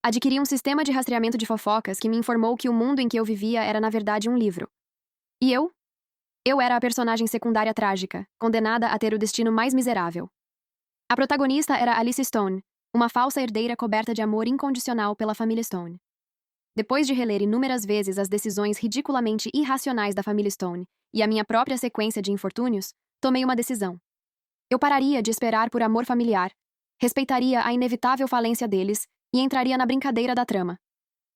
Adquiri um sistema de rastreamento de fofocas que me informou que o mundo em que eu vivia era na verdade um livro. E eu? Eu era a personagem secundária trágica, condenada a ter o destino mais miserável. A protagonista era Alice Stone, uma falsa herdeira coberta de amor incondicional pela família Stone. Depois de reler inúmeras vezes as decisões ridiculamente irracionais da família Stone e a minha própria sequência de infortúnios, tomei uma decisão. Eu pararia de esperar por amor familiar, respeitaria a inevitável falência deles e entraria na brincadeira da trama.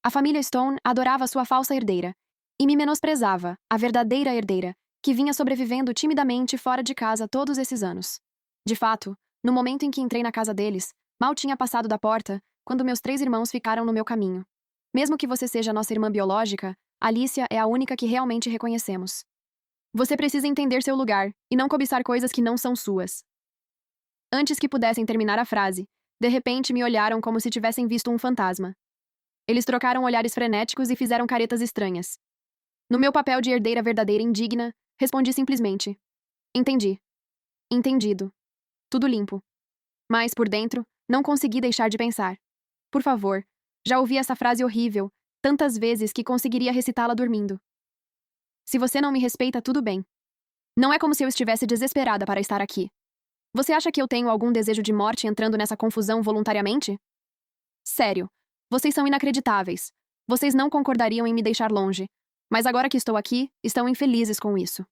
A família Stone adorava sua falsa herdeira e me menosprezava, a verdadeira herdeira, que vinha sobrevivendo timidamente fora de casa todos esses anos. De fato, no momento em que entrei na casa deles, mal tinha passado da porta quando meus 3 irmãos ficaram no meu caminho. Mesmo que você seja nossa irmã biológica, Alicia é a única que realmente reconhecemos. Você precisa entender seu lugar e não cobiçar coisas que não são suas. Antes que pudessem terminar a frase, de repente me olharam como se tivessem visto um fantasma. Eles trocaram olhares frenéticos e fizeram caretas estranhas. No meu papel de herdeira verdadeira indigna, respondi simplesmente: Entendi. Entendido. Tudo limpo. Mas, por dentro, não consegui deixar de pensar. Por favor, já ouvi essa frase horrível, tantas vezes que conseguiria recitá-la dormindo. Se você não me respeita, tudo bem. Não é como se eu estivesse desesperada para estar aqui. Você acha que eu tenho algum desejo de morte entrando nessa confusão voluntariamente? Sério, vocês são inacreditáveis. Vocês não concordariam em me deixar longe. Mas agora que estou aqui, estão infelizes com isso.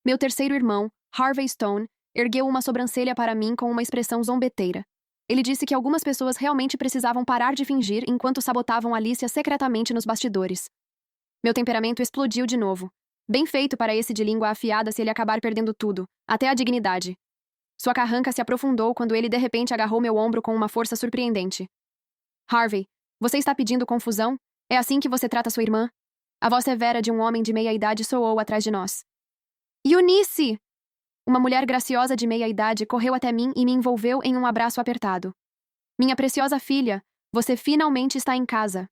Meu terceiro irmão, Harvey Stone, ergueu uma sobrancelha para mim com uma expressão zombeteira. Ele disse que algumas pessoas realmente precisavam parar de fingir enquanto sabotavam Alicia secretamente nos bastidores. Meu temperamento explodiu de novo. Bem feito para esse de língua afiada se ele acabar perdendo tudo, até a dignidade. Sua carranca se aprofundou quando ele de repente agarrou meu ombro com uma força surpreendente. Harvey, você está pedindo confusão? É assim que você trata sua irmã? A voz severa de um homem de meia-idade soou atrás de nós. Eunice! Uma mulher graciosa de meia-idade correu até mim e me envolveu em um abraço apertado. Minha preciosa filha, você finalmente está em casa.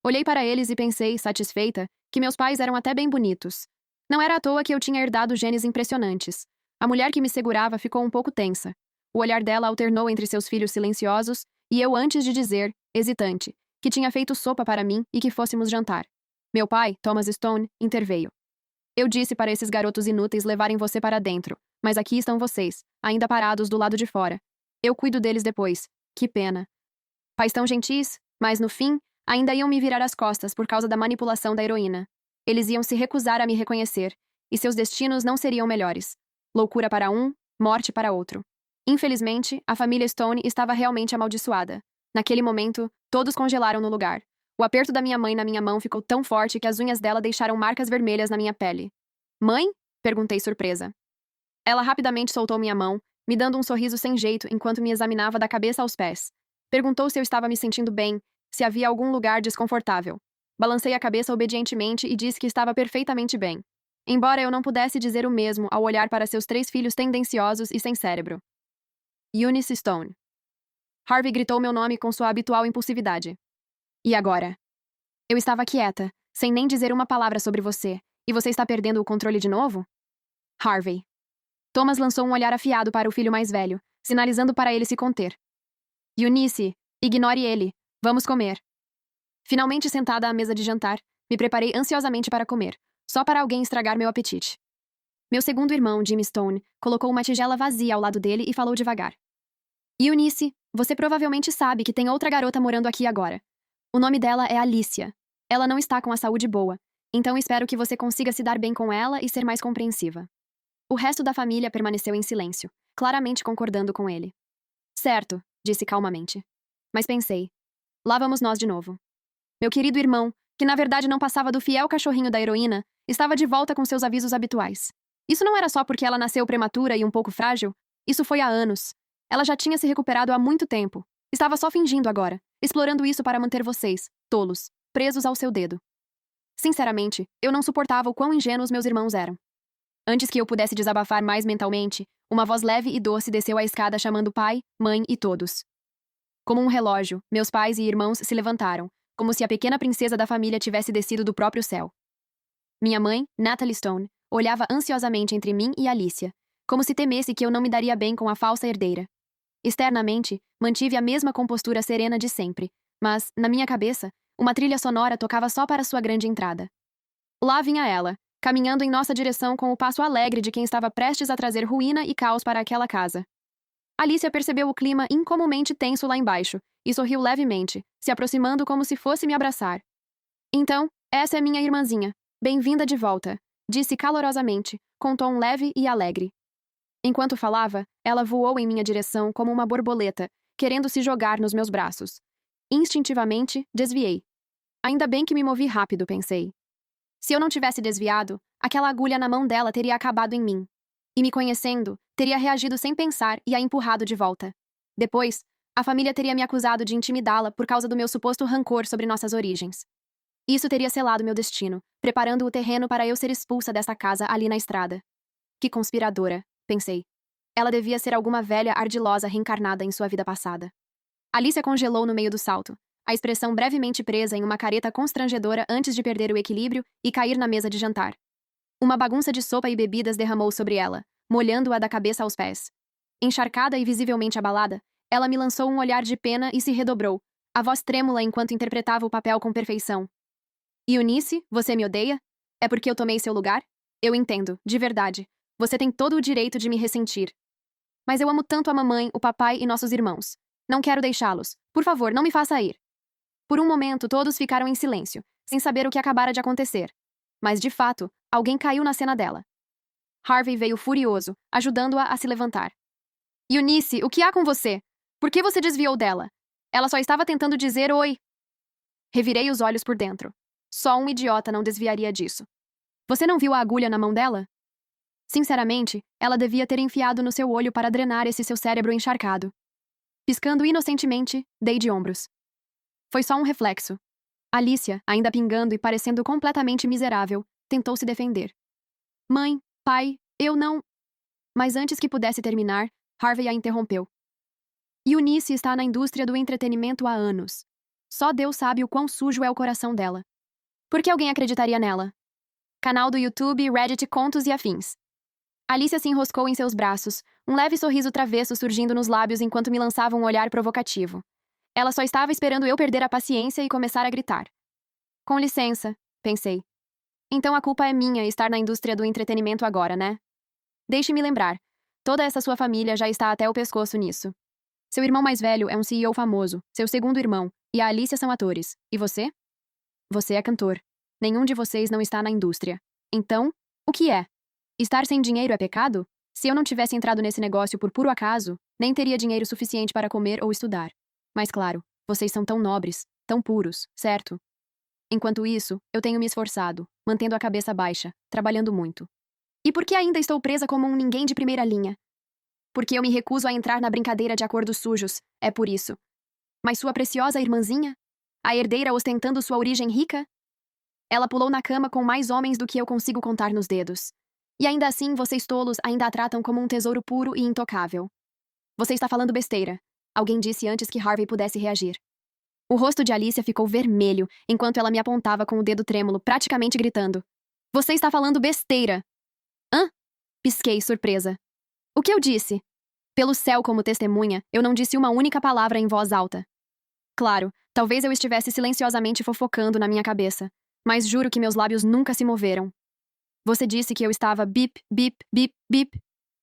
Olhei para eles e pensei, satisfeita, que meus pais eram até bem bonitos. Não era à toa que eu tinha herdado genes impressionantes. A mulher que me segurava ficou um pouco tensa. O olhar dela alternou entre seus filhos silenciosos e eu antes de dizer, hesitante, que tinha feito sopa para mim e que fôssemos jantar. Meu pai, Thomas Stone, interveio. Eu disse para esses garotos inúteis levarem você para dentro, mas aqui estão vocês, ainda parados do lado de fora. Eu cuido deles depois. Que pena. Pais tão gentis, mas no fim, ainda iam me virar as costas por causa da manipulação da heroína. Eles iam se recusar a me reconhecer, e seus destinos não seriam melhores. Loucura para um, morte para outro. Infelizmente, a família Stone estava realmente amaldiçoada. Naquele momento, todos congelaram no lugar. O aperto da minha mãe na minha mão ficou tão forte que as unhas dela deixaram marcas vermelhas na minha pele. Mãe? Perguntei surpresa. Ela rapidamente soltou minha mão, me dando um sorriso sem jeito enquanto me examinava da cabeça aos pés. Perguntou se eu estava me sentindo bem, se havia algum lugar desconfortável. Balancei a cabeça obedientemente e disse que estava perfeitamente bem. Embora eu não pudesse dizer o mesmo ao olhar para seus 3 filhos tendenciosos e sem cérebro. Eunice Stone. Harvey gritou meu nome com sua habitual impulsividade. E agora? Eu estava quieta, sem nem dizer uma palavra sobre você, e você está perdendo o controle de novo? Harvey. Thomas lançou um olhar afiado para o filho mais velho, sinalizando para ele se conter. Eunice, ignore ele. Vamos comer. Finalmente sentada à mesa de jantar, me preparei ansiosamente para comer, só para alguém estragar meu apetite. Meu segundo irmão, Jimmy Stone, colocou uma tigela vazia ao lado dele e falou devagar. Eunice, você provavelmente sabe que tem outra garota morando aqui agora. O nome dela é Alicia. Ela não está com a saúde boa, então espero que você consiga se dar bem com ela e ser mais compreensiva. O resto da família permaneceu em silêncio, claramente concordando com ele. Certo, disse calmamente. Mas pensei. Lá vamos nós de novo. Meu querido irmão, que na verdade não passava do fiel cachorrinho da heroína, estava de volta com seus avisos habituais. Isso não era só porque ela nasceu prematura e um pouco frágil. Isso foi há anos. Ela já tinha se recuperado há muito tempo. Estava só fingindo agora, explorando isso para manter vocês, tolos, presos ao seu dedo. Sinceramente, eu não suportava o quão ingênuos meus irmãos eram. Antes que eu pudesse desabafar mais mentalmente, uma voz leve e doce desceu a escada chamando pai, mãe e todos. Como um relógio, meus pais e irmãos se levantaram, como se a pequena princesa da família tivesse descido do próprio céu. Minha mãe, Natalie Stone, olhava ansiosamente entre mim e Alicia, como se temesse que eu não me daria bem com a falsa herdeira. Externamente, mantive a mesma compostura serena de sempre, Mas, na minha cabeça, uma trilha sonora tocava só para sua grande entrada. Lá vinha ela, caminhando em nossa direção com o passo alegre de quem estava prestes a trazer ruína e caos para aquela casa. Alicia percebeu o clima incomumente tenso lá embaixo e sorriu levemente, se aproximando como se fosse me abraçar. Então, essa é minha irmãzinha. Bem-vinda de volta, disse calorosamente, com tom leve e alegre. Enquanto falava, ela voou em minha direção como uma borboleta, querendo se jogar nos meus braços. Instintivamente, desviei. Ainda bem que me movi rápido, pensei. Se eu não tivesse desviado, aquela agulha na mão dela teria acabado em mim. E me conhecendo, teria reagido sem pensar e a empurrado de volta. Depois, a família teria me acusado de intimidá-la por causa do meu suposto rancor sobre nossas origens. Isso teria selado meu destino, preparando o terreno para eu ser expulsa dessa casa ali na estrada. Que conspiradora, pensei. Ela devia ser alguma velha ardilosa reencarnada em sua vida passada. Alicia congelou no meio do salto, a expressão brevemente presa em uma careta constrangedora antes de perder o equilíbrio e cair na mesa de jantar. Uma bagunça de sopa e bebidas derramou sobre ela, molhando-a da cabeça aos pés. Encharcada e visivelmente abalada, ela me lançou um olhar de pena e se redobrou, a voz trêmula enquanto interpretava o papel com perfeição. Eunice, você me odeia? É porque eu tomei seu lugar? Eu entendo, de verdade. Você tem todo o direito de me ressentir. Mas eu amo tanto a mamãe, o papai e nossos irmãos. Não quero deixá-los. Por favor, não me faça ir. Por um momento, todos ficaram em silêncio, sem saber o que acabara de acontecer. Mas, de fato, alguém caiu na cena dela. Harvey veio furioso, ajudando-a a se levantar. Eunice, o que há com você? Por que você desviou dela? Ela só estava tentando dizer oi. Revirei os olhos por dentro. Só um idiota não desviaria disso. Você não viu a agulha na mão dela? Sinceramente, ela devia ter enfiado no seu olho para drenar esse seu cérebro encharcado. Piscando inocentemente, dei de ombros. Foi só um reflexo. Alicia, ainda pingando e parecendo completamente miserável, tentou se defender. Mãe, pai, eu não... Mas antes que pudesse terminar, Harvey a interrompeu. Eunice está na indústria do entretenimento há anos. Só Deus sabe o quão sujo é o coração dela. Por que alguém acreditaria nela? Canal do YouTube, Reddit, contos e afins. Alicia se enroscou em seus braços, um leve sorriso travesso surgindo nos lábios enquanto me lançava um olhar provocativo. Ela só estava esperando eu perder a paciência e começar a gritar. Com licença, pensei. Então a culpa é minha estar na indústria do entretenimento agora, né? Deixe-me lembrar. Toda essa sua família já está até o pescoço nisso. Seu irmão mais velho é um CEO famoso, seu segundo irmão, e a Alicia são atores. E você? Você é cantor. Nenhum de vocês não está na indústria. Então, o que é? Estar sem dinheiro é pecado? Se eu não tivesse entrado nesse negócio por puro acaso, nem teria dinheiro suficiente para comer ou estudar. Mas claro, vocês são tão nobres, tão puros, certo? Enquanto isso, eu tenho me esforçado, mantendo a cabeça baixa, trabalhando muito. E por que ainda estou presa como um ninguém de primeira linha? Porque eu me recuso a entrar na brincadeira de acordos sujos, é por isso. Mas sua preciosa irmãzinha? A herdeira ostentando sua origem rica? Ela pulou na cama com mais homens do que eu consigo contar nos dedos. E ainda assim, vocês tolos ainda a tratam como um tesouro puro e intocável. Você está falando besteira. Alguém disse antes que Harvey pudesse reagir. O rosto de Alicia ficou vermelho, enquanto ela me apontava com o dedo trêmulo, praticamente gritando. Você está falando besteira! Hã? Pisquei, surpresa. O que eu disse? Pelo céu, como testemunha, eu não disse uma única palavra em voz alta. Claro, talvez eu estivesse silenciosamente fofocando na minha cabeça, mas juro que meus lábios nunca se moveram. Você disse que eu estava bip, bip, bip, bip.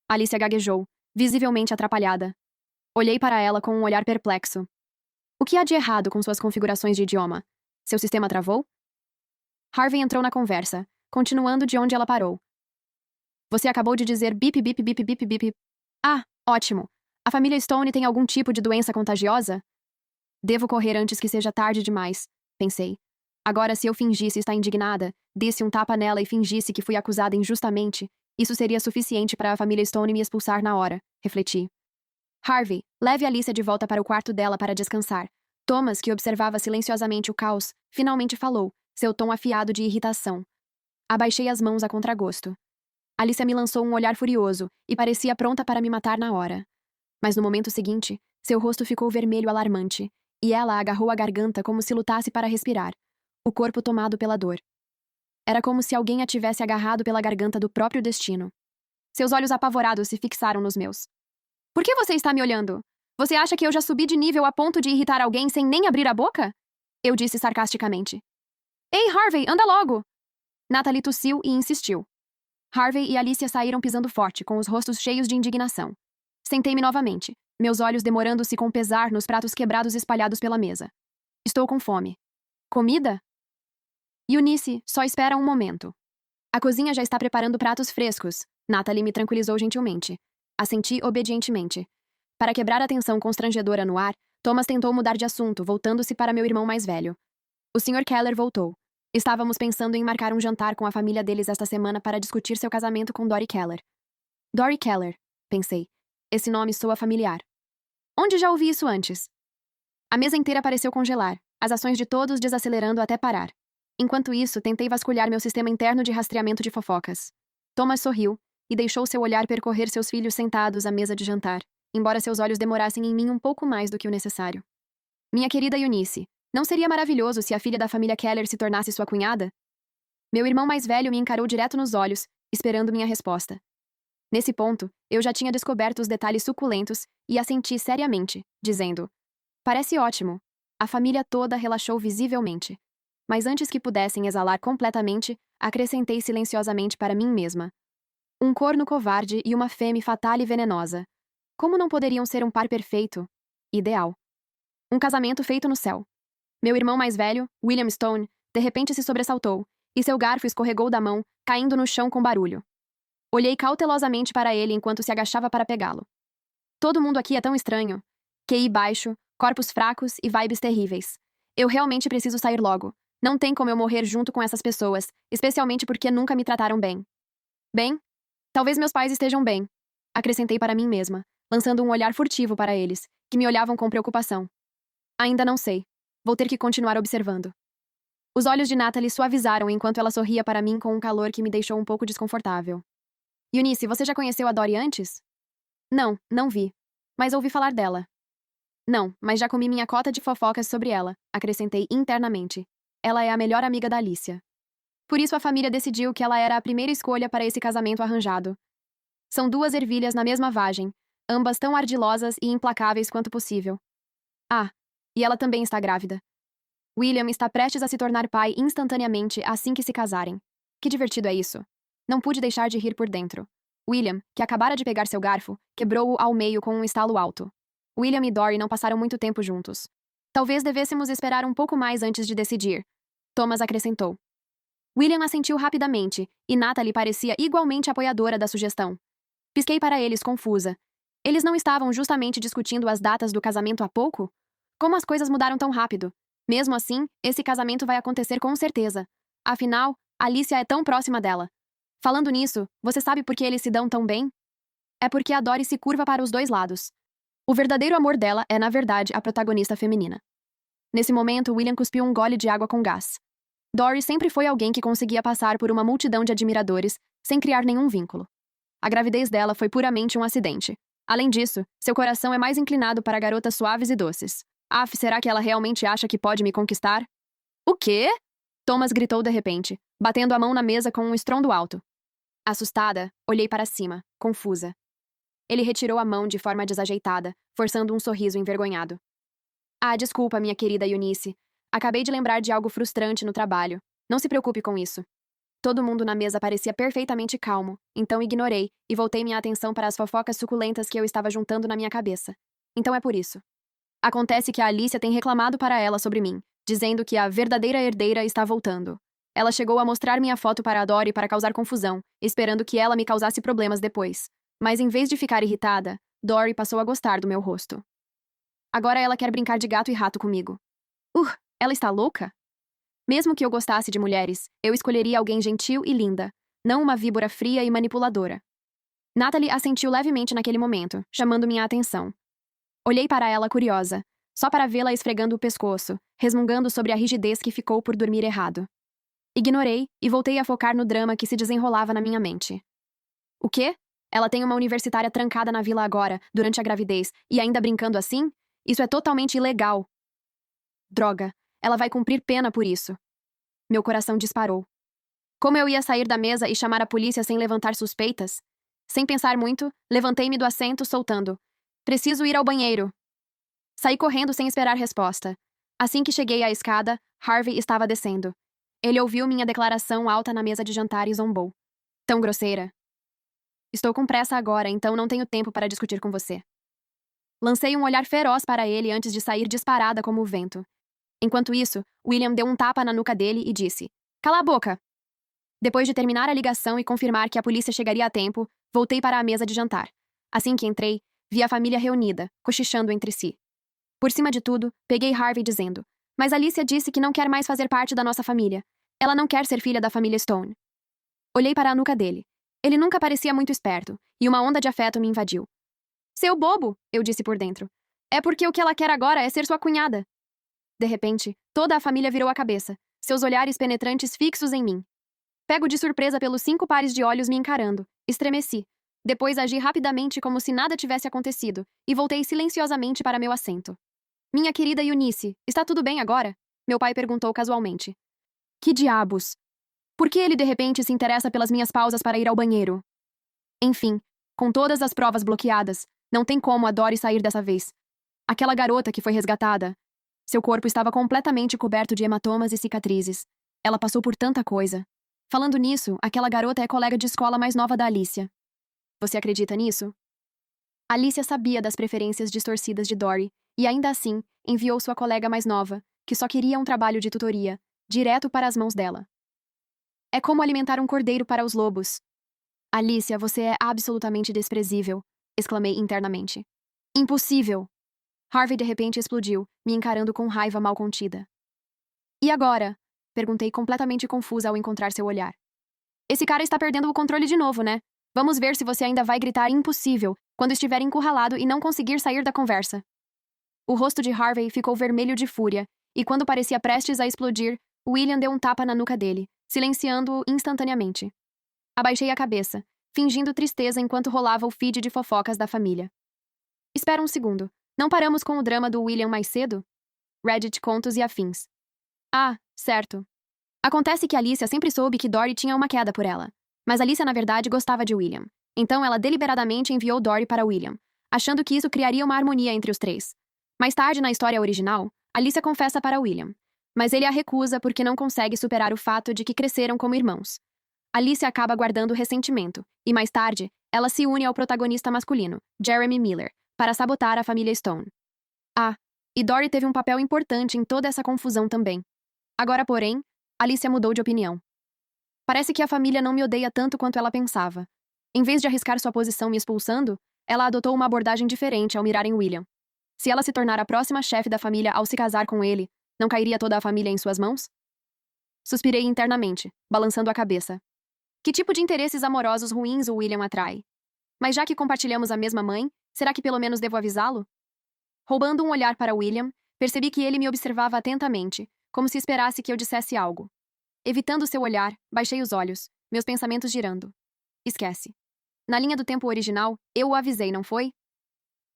Alicia gaguejou, visivelmente atrapalhada. Olhei para ela com um olhar perplexo. O que há de errado com suas configurações de idioma? Seu sistema travou? Harvey entrou na conversa, continuando de onde ela parou. Você acabou de dizer bip, bip, bip, bip, bip. Ah, ótimo. A família Stone tem algum tipo de doença contagiosa? Devo correr antes que seja tarde demais, pensei. Agora, se eu fingisse estar indignada, desse um tapa nela e fingisse que fui acusada injustamente, isso seria suficiente para a família Stone me expulsar na hora, refleti. Harvey, leve Alicia de volta para o quarto dela para descansar. Thomas, que observava silenciosamente o caos, finalmente falou, seu tom afiado de irritação. Abaixei as mãos a contragosto. Alicia me lançou um olhar furioso e parecia pronta para me matar na hora. Mas no momento seguinte, seu rosto ficou vermelho alarmante, e ela agarrou a garganta como se lutasse para respirar, o corpo tomado pela dor. Era como se alguém a tivesse agarrado pela garganta do próprio destino. Seus olhos apavorados se fixaram nos meus. Por que você está me olhando? Você acha que eu já subi de nível a ponto de irritar alguém sem nem abrir a boca? Eu disse sarcasticamente. Ei, Harvey, anda logo! Natalie tossiu e insistiu. Harvey e Alicia saíram pisando forte, com os rostos cheios de indignação. Sentei-me novamente, meus olhos demorando-se com pesar nos pratos quebrados espalhados pela mesa. Estou com fome. Comida? Eunice, só espera um momento. A cozinha já está preparando pratos frescos. Natalie me tranquilizou gentilmente. Assenti obedientemente. Para quebrar a tensão constrangedora no ar, Thomas tentou mudar de assunto, voltando-se para meu irmão mais velho. O Sr. Keller voltou. Estávamos pensando em marcar um jantar com a família deles esta semana para discutir seu casamento com Dory Keller. Dory Keller, pensei. Esse nome soa familiar. Onde já ouvi isso antes? A mesa inteira pareceu congelar, as ações de todos desacelerando até parar. Enquanto isso, tentei vasculhar meu sistema interno de rastreamento de fofocas. Thomas sorriu e deixou seu olhar percorrer seus filhos sentados à mesa de jantar, embora seus olhos demorassem em mim um pouco mais do que o necessário. Minha querida Eunice, não seria maravilhoso se a filha da família Keller se tornasse sua cunhada? Meu irmão mais velho me encarou direto nos olhos, esperando minha resposta. Nesse ponto, eu já tinha descoberto os detalhes suculentos e assenti seriamente, dizendo: parece ótimo. A família toda relaxou visivelmente. Mas antes que pudessem exalar completamente, acrescentei silenciosamente para mim mesma: um corno covarde e uma fêmea fatal e venenosa. Como não poderiam ser um par perfeito? Ideal. Um casamento feito no céu. Meu irmão mais velho, William Stone, de repente se sobressaltou, e seu garfo escorregou da mão, caindo no chão com barulho. Olhei cautelosamente para ele enquanto se agachava para pegá-lo. Todo mundo aqui é tão estranho. QI baixo, corpos fracos e vibes terríveis. Eu realmente preciso sair logo. Não tem como eu morrer junto com essas pessoas, especialmente porque nunca me trataram bem. Bem? Talvez meus pais estejam bem, acrescentei para mim mesma, lançando um olhar furtivo para eles, que me olhavam com preocupação. Ainda não sei. Vou ter que continuar observando. Os olhos de Natalie suavizaram enquanto ela sorria para mim com um calor que me deixou um pouco desconfortável. Eunice, você já conheceu a Dory antes? Não, não vi. Mas ouvi falar dela. Não, mas já comi minha cota de fofocas sobre ela, acrescentei internamente. Ela é a melhor amiga da Alicia. Por isso a família decidiu que ela era a primeira escolha para esse casamento arranjado. São duas ervilhas na mesma vagem, ambas tão ardilosas e implacáveis quanto possível. Ah, e ela também está grávida. William está prestes a se tornar pai instantaneamente assim que se casarem. Que divertido é isso. Não pude deixar de rir por dentro. William, que acabara de pegar seu garfo, quebrou-o ao meio com um estalo alto. William e Dory não passaram muito tempo juntos. Talvez devêssemos esperar um pouco mais antes de decidir. Thomas acrescentou. William assentiu rapidamente, e Natalie parecia igualmente apoiadora da sugestão. Pisquei para eles, confusa. Eles não estavam justamente discutindo as datas do casamento há pouco? Como as coisas mudaram tão rápido? Mesmo assim, esse casamento vai acontecer com certeza. Afinal, Alicia é tão próxima dela. Falando nisso, você sabe por que eles se dão tão bem? É porque a Dory se curva para os dois lados. O verdadeiro amor dela é, na verdade, a protagonista feminina. Nesse momento, William cuspiu um gole de água com gás. Dory sempre foi alguém que conseguia passar por uma multidão de admiradores, sem criar nenhum vínculo. A gravidez dela foi puramente um acidente. Além disso, seu coração é mais inclinado para garotas suaves e doces. Aff, será que ela realmente acha que pode me conquistar? O quê? Thomas gritou de repente, batendo a mão na mesa com um estrondo alto. Assustada, olhei para cima, confusa. Ele retirou a mão de forma desajeitada, forçando um sorriso envergonhado. Ah, desculpa, minha querida Eunice. Acabei de lembrar de algo frustrante no trabalho. Não se preocupe com isso. Todo mundo na mesa parecia perfeitamente calmo, então ignorei e voltei minha atenção para as fofocas suculentas que eu estava juntando na minha cabeça. Então é por isso. Acontece que a Alicia tem reclamado para ela sobre mim, dizendo que a verdadeira herdeira está voltando. Ela chegou a mostrar minha foto para a Dory para causar confusão, esperando que ela me causasse problemas depois. Mas em vez de ficar irritada, Dory passou a gostar do meu rosto. Agora ela quer brincar de gato e rato comigo. Ela está louca? Mesmo que eu gostasse de mulheres, eu escolheria alguém gentil e linda, não uma víbora fria e manipuladora. Natalie assentiu levemente naquele momento, chamando minha atenção. Olhei para ela curiosa, só para vê-la esfregando o pescoço, resmungando sobre a rigidez que ficou por dormir errado. Ignorei e voltei a focar no drama que se desenrolava na minha mente. O quê? Ela tem uma universitária trancada na vila agora, durante a gravidez, e ainda brincando assim? Isso é totalmente ilegal. Droga, ela vai cumprir pena por isso. Meu coração disparou. Como eu ia sair da mesa e chamar a polícia sem levantar suspeitas? Sem pensar muito, levantei-me do assento, soltando. Preciso ir ao banheiro. Saí correndo sem esperar resposta. Assim que cheguei à escada, Harvey estava descendo. Ele ouviu minha declaração alta na mesa de jantar e zombou. Tão grosseira. Estou com pressa agora, então não tenho tempo para discutir com você. Lancei um olhar feroz para ele antes de sair disparada como o vento. Enquanto isso, William deu um tapa na nuca dele e disse: Cala a boca! Depois de terminar a ligação e confirmar que a polícia chegaria a tempo, voltei para a mesa de jantar. Assim que entrei, vi a família reunida, cochichando entre si. Por cima de tudo, peguei Harvey dizendo: Mas Alicia disse que não quer mais fazer parte da nossa família. Ela não quer ser filha da família Stone. Olhei para a nuca dele. Ele nunca parecia muito esperto, e uma onda de afeto me invadiu. Seu bobo, eu disse por dentro. É porque o que ela quer agora é ser sua cunhada. De repente, toda a família virou a cabeça, seus olhares penetrantes fixos em mim. Pego de surpresa pelos 5 pares de olhos me encarando, estremeci. Depois agi rapidamente como se nada tivesse acontecido, e voltei silenciosamente para meu assento. Minha querida Eunice, está tudo bem agora? Meu pai perguntou casualmente. Que diabos? Por que ele de repente se interessa pelas minhas pausas para ir ao banheiro? Enfim, com todas as provas bloqueadas, não tem como a Dory sair dessa vez. Aquela garota que foi resgatada. Seu corpo estava completamente coberto de hematomas e cicatrizes. Ela passou por tanta coisa. Falando nisso, aquela garota é colega de escola mais nova da Alicia. Você acredita nisso? Alicia sabia das preferências distorcidas de Dory, e ainda assim, enviou sua colega mais nova, que só queria um trabalho de tutoria, direto para as mãos dela. É como alimentar um cordeiro para os lobos. Alicia, você é absolutamente desprezível, exclamei internamente. Impossível! Harvey de repente explodiu, me encarando com raiva mal contida. E agora? Perguntei completamente confusa ao encontrar seu olhar. Esse cara está perdendo o controle de novo, né? Vamos ver se você ainda vai gritar impossível quando estiver encurralado e não conseguir sair da conversa. O rosto de Harvey ficou vermelho de fúria, e quando parecia prestes a explodir, William deu um tapa na nuca dele, silenciando-o instantaneamente. Abaixei a cabeça, fingindo tristeza enquanto rolava o feed de fofocas da família. Espera um segundo. Não paramos com o drama do William mais cedo? Reddit contos e afins. Ah, certo. Acontece que Alicia sempre soube que Dory tinha uma queda por ela. Mas Alicia na verdade gostava de William. Então ela deliberadamente enviou Dory para William, achando que isso criaria uma harmonia entre os três. Mais tarde na história original, Alicia confessa para William. Mas ele a recusa porque não consegue superar o fato de que cresceram como irmãos. Alicia acaba guardando ressentimento, e mais tarde, ela se une ao protagonista masculino, Jeremy Miller, para sabotar a família Stone. Ah, e Dory teve um papel importante em toda essa confusão também. Agora, porém, Alicia mudou de opinião. Parece que a família não me odeia tanto quanto ela pensava. Em vez de arriscar sua posição me expulsando, ela adotou uma abordagem diferente ao mirar em William. Se ela se tornar a próxima chefe da família ao se casar com ele, não cairia toda a família em suas mãos? Suspirei internamente, balançando a cabeça. Que tipo de interesses amorosos ruins o William atrai? Mas já que compartilhamos a mesma mãe, será que pelo menos devo avisá-lo? Roubando um olhar para William, percebi que ele me observava atentamente, como se esperasse que eu dissesse algo. Evitando seu olhar, baixei os olhos, meus pensamentos girando. Esquece. Na linha do tempo original, eu o avisei, não foi?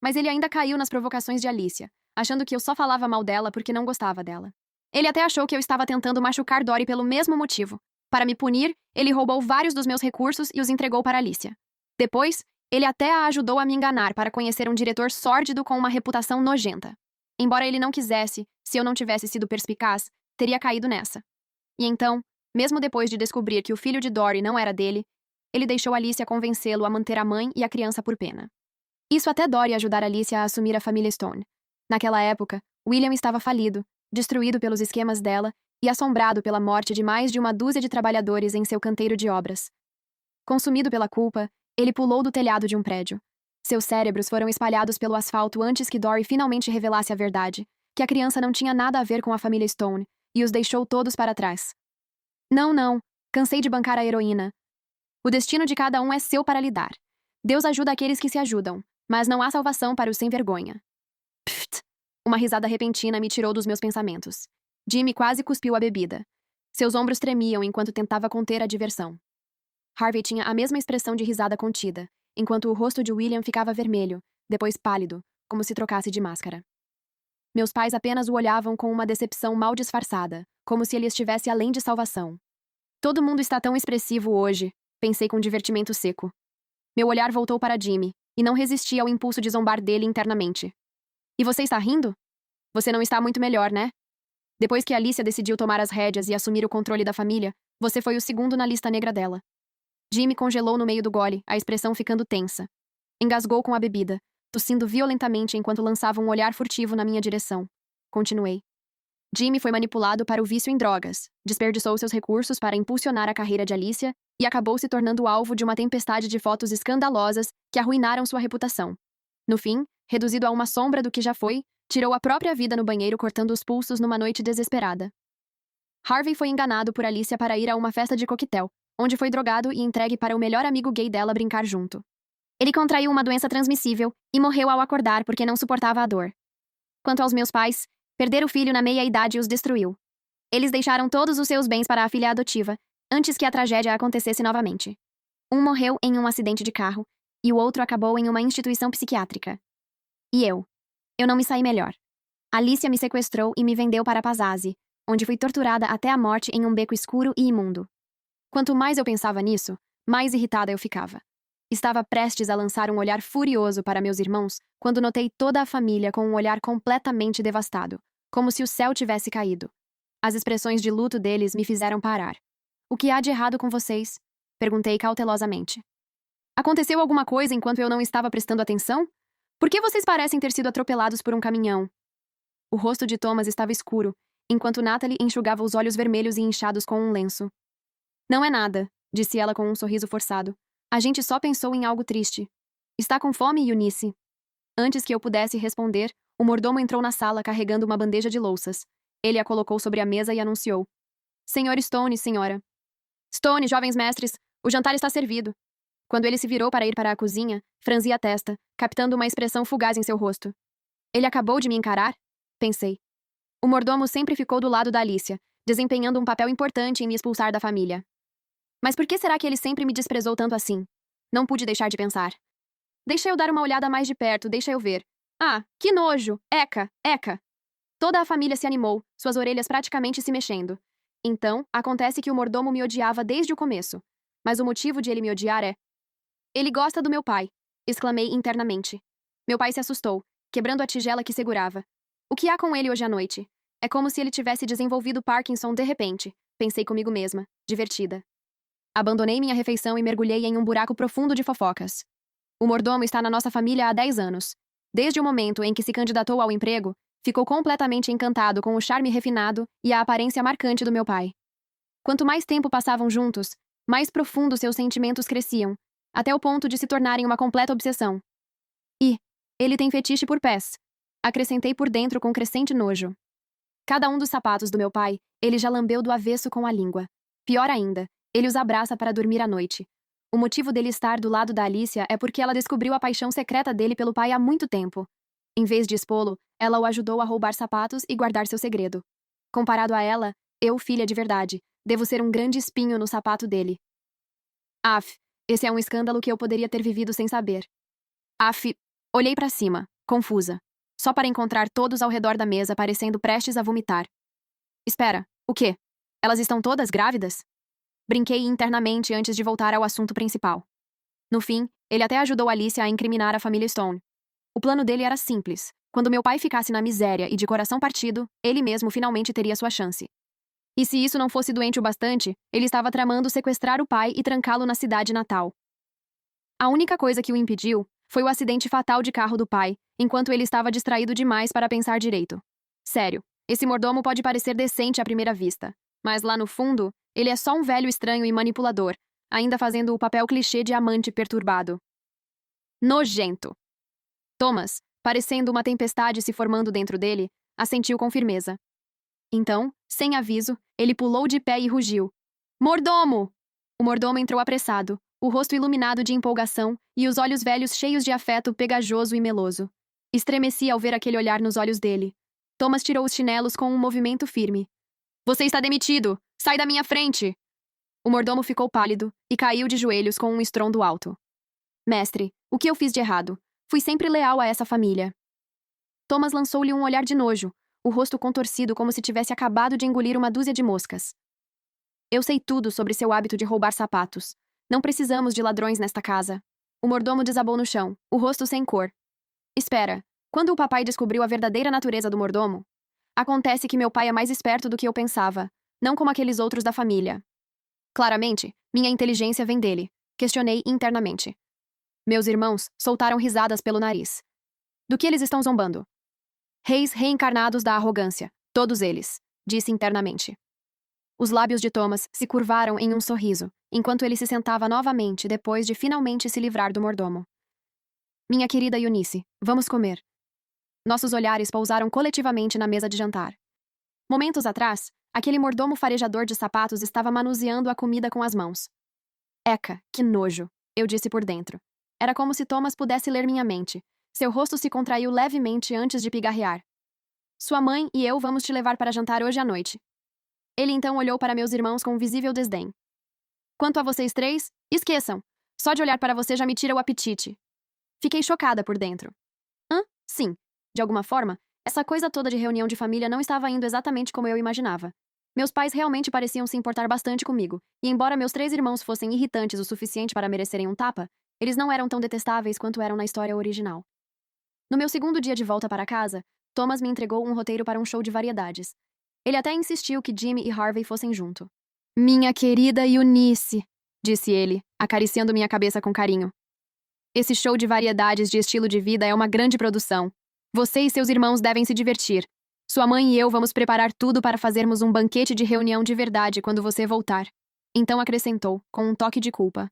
Mas ele ainda caiu nas provocações de Alicia, achando que eu só falava mal dela porque não gostava dela. Ele até achou que eu estava tentando machucar Dory pelo mesmo motivo. Para me punir, ele roubou vários dos meus recursos e os entregou para Alicia. Depois, ele até a ajudou a me enganar para conhecer um diretor sórdido com uma reputação nojenta. Embora ele não quisesse, se eu não tivesse sido perspicaz, teria caído nessa. E então, mesmo depois de descobrir que o filho de Dory não era dele, ele deixou Alicia convencê-lo a manter a mãe e a criança por pena. Isso até Dory ajudar Alicia a assumir a família Stone. Naquela época, William estava falido, destruído pelos esquemas dela e assombrado pela morte de mais de uma dúzia de trabalhadores em seu canteiro de obras. Consumido pela culpa, ele pulou do telhado de um prédio. Seus cérebros foram espalhados pelo asfalto antes que Dory finalmente revelasse a verdade, que a criança não tinha nada a ver com a família Stone, e os deixou todos para trás. Não, cansei de bancar a heroína. O destino de cada um é seu para lidar. Deus ajuda aqueles que se ajudam, mas não há salvação para os sem vergonha. Pft! Uma risada repentina me tirou dos meus pensamentos. Jimmy quase cuspiu a bebida. Seus ombros tremiam enquanto tentava conter a diversão. Harvey tinha a mesma expressão de risada contida, enquanto o rosto de William ficava vermelho, depois pálido, como se trocasse de máscara. Meus pais apenas o olhavam com uma decepção mal disfarçada, como se ele estivesse além de salvação. Todo mundo está tão expressivo hoje, pensei com divertimento seco. Meu olhar voltou para Jimmy, e não resisti ao impulso de zombar dele internamente. E você está rindo? Você não está muito melhor, né? Depois que Alicia decidiu tomar as rédeas e assumir o controle da família, você foi o segundo na lista negra dela. Jimmy congelou no meio do gole, a expressão ficando tensa. Engasgou com a bebida, tossindo violentamente enquanto lançava um olhar furtivo na minha direção. Continuei. Jimmy foi manipulado para o vício em drogas, desperdiçou seus recursos para impulsionar a carreira de Alicia e acabou se tornando alvo de uma tempestade de fotos escandalosas que arruinaram sua reputação. No fim, reduzido a uma sombra do que já foi, tirou a própria vida no banheiro cortando os pulsos numa noite desesperada. Harvey foi enganado por Alicia para ir a uma festa de coquetel, onde foi drogado e entregue para o melhor amigo gay dela brincar junto. Ele contraiu uma doença transmissível e morreu ao acordar porque não suportava a dor. Quanto aos meus pais, perder o filho na meia-idade os destruiu. Eles deixaram todos os seus bens para a filha adotiva, antes que a tragédia acontecesse novamente. Um morreu em um acidente de carro, e o outro acabou em uma instituição psiquiátrica. E eu? Eu não me saí melhor. Alicia me sequestrou e me vendeu para Pazazzi, onde fui torturada até a morte em um beco escuro e imundo. Quanto mais eu pensava nisso, mais irritada eu ficava. Estava prestes a lançar um olhar furioso para meus irmãos quando notei toda a família com um olhar completamente devastado, como se o céu tivesse caído. As expressões de luto deles me fizeram parar. O que há de errado com vocês? Perguntei cautelosamente. Aconteceu alguma coisa enquanto eu não estava prestando atenção? Por que vocês parecem ter sido atropelados por um caminhão? O rosto de Thomas estava escuro, enquanto Natalie enxugava os olhos vermelhos e inchados com um lenço. Não é nada, disse ela com um sorriso forçado. A gente só pensou em algo triste. Está com fome, Eunice? Antes que eu pudesse responder, o mordomo entrou na sala carregando uma bandeja de louças. Ele a colocou sobre a mesa e anunciou. Senhor Stone, senhora. Stone, jovens mestres, o jantar está servido. Quando ele se virou para ir para a cozinha, franzi a testa, captando uma expressão fugaz em seu rosto. Ele acabou de me encarar? Pensei. O mordomo sempre ficou do lado da Alicia, desempenhando um papel importante em me expulsar da família. Mas por que será que ele sempre me desprezou tanto assim? Não pude deixar de pensar. Deixa eu dar uma olhada mais de perto, deixa eu ver. Ah, que nojo! Eca, eca! Toda a família se animou, suas orelhas praticamente se mexendo. Então, acontece que o mordomo me odiava desde o começo. Mas o motivo de ele me odiar é... Ele gosta do meu pai, exclamei internamente. Meu pai se assustou, quebrando a tigela que segurava. O que há com ele hoje à noite? É como se ele tivesse desenvolvido Parkinson de repente, pensei comigo mesma, divertida. Abandonei minha refeição e mergulhei em um buraco profundo de fofocas. O mordomo está na nossa família há 10 anos. Desde o momento em que se candidatou ao emprego, ficou completamente encantado com o charme refinado e a aparência marcante do meu pai. Quanto mais tempo passavam juntos, mais profundos seus sentimentos cresciam, até o ponto de se tornarem uma completa obsessão. E ele tem fetiche por pés. Acrescentei por dentro com crescente nojo. Cada um dos sapatos do meu pai, ele já lambeu do avesso com a língua. Pior ainda, ele os abraça para dormir à noite. O motivo dele estar do lado da Alicia é porque ela descobriu a paixão secreta dele pelo pai há muito tempo. Em vez de expô-lo, ela o ajudou a roubar sapatos e guardar seu segredo. Comparado a ela, eu, filha de verdade, devo ser um grande espinho no sapato dele. Af, esse é um escândalo que eu poderia ter vivido sem saber. Af, olhei para cima, confusa, só para encontrar todos ao redor da mesa parecendo prestes a vomitar. Espera, o quê? Elas estão todas grávidas? Brinquei internamente antes de voltar ao assunto principal. No fim, ele até ajudou Alicia a incriminar a família Stone. O plano dele era simples. Quando meu pai ficasse na miséria e de coração partido, ele mesmo finalmente teria sua chance. E se isso não fosse doente o bastante, ele estava tramando sequestrar o pai e trancá-lo na cidade natal. A única coisa que o impediu foi o acidente fatal de carro do pai, enquanto ele estava distraído demais para pensar direito. Sério, esse mordomo pode parecer decente à primeira vista, mas lá no fundo, ele é só um velho estranho e manipulador, ainda fazendo o papel clichê de amante perturbado. Nojento! Thomas, parecendo uma tempestade se formando dentro dele, assentiu com firmeza. Então, sem aviso, ele pulou de pé e rugiu. Mordomo! O mordomo entrou apressado, o rosto iluminado de empolgação e os olhos velhos cheios de afeto pegajoso e meloso. Estremeci ao ver aquele olhar nos olhos dele. Thomas tirou os chinelos com um movimento firme. Você está demitido! Sai da minha frente! O mordomo ficou pálido e caiu de joelhos com um estrondo alto. Mestre, o que eu fiz de errado? Fui sempre leal a essa família. Thomas lançou-lhe um olhar de nojo, o rosto contorcido como se tivesse acabado de engolir uma dúzia de moscas. Eu sei tudo sobre seu hábito de roubar sapatos. Não precisamos de ladrões nesta casa. O mordomo desabou no chão, o rosto sem cor. Espera, quando o papai descobriu a verdadeira natureza do mordomo? Acontece que meu pai é mais esperto do que eu pensava, não como aqueles outros da família. Claramente, minha inteligência vem dele, questionei internamente. Meus irmãos soltaram risadas pelo nariz. Do que eles estão zombando? Reis reencarnados da arrogância, todos eles, disse internamente. Os lábios de Thomas se curvaram em um sorriso, enquanto ele se sentava novamente depois de finalmente se livrar do mordomo. Minha querida Eunice, vamos comer. Nossos olhares pousaram coletivamente na mesa de jantar. Momentos atrás, aquele mordomo farejador de sapatos estava manuseando a comida com as mãos. Eca, que nojo, eu disse por dentro. Era como se Thomas pudesse ler minha mente. Seu rosto se contraiu levemente antes de pigarrear. Sua mãe e eu vamos te levar para jantar hoje à noite. Ele então olhou para meus irmãos com visível desdém. Quanto a vocês três, esqueçam. Só de olhar para você já me tira o apetite. Fiquei chocada por dentro. Sim. De alguma forma, essa coisa toda de reunião de família não estava indo exatamente como eu imaginava. Meus pais realmente pareciam se importar bastante comigo, e embora meus 3 irmãos fossem irritantes o suficiente para merecerem um tapa, eles não eram tão detestáveis quanto eram na história original. No meu segundo dia de volta para casa, Thomas me entregou um roteiro para um show de variedades. Ele até insistiu que Jimmy e Harvey fossem junto. Minha querida Eunice, disse ele, acariciando minha cabeça com carinho. Esse show de variedades de estilo de vida é uma grande produção. Você e seus irmãos devem se divertir. Sua mãe e eu vamos preparar tudo para fazermos um banquete de reunião de verdade quando você voltar. Então acrescentou, com um toque de culpa.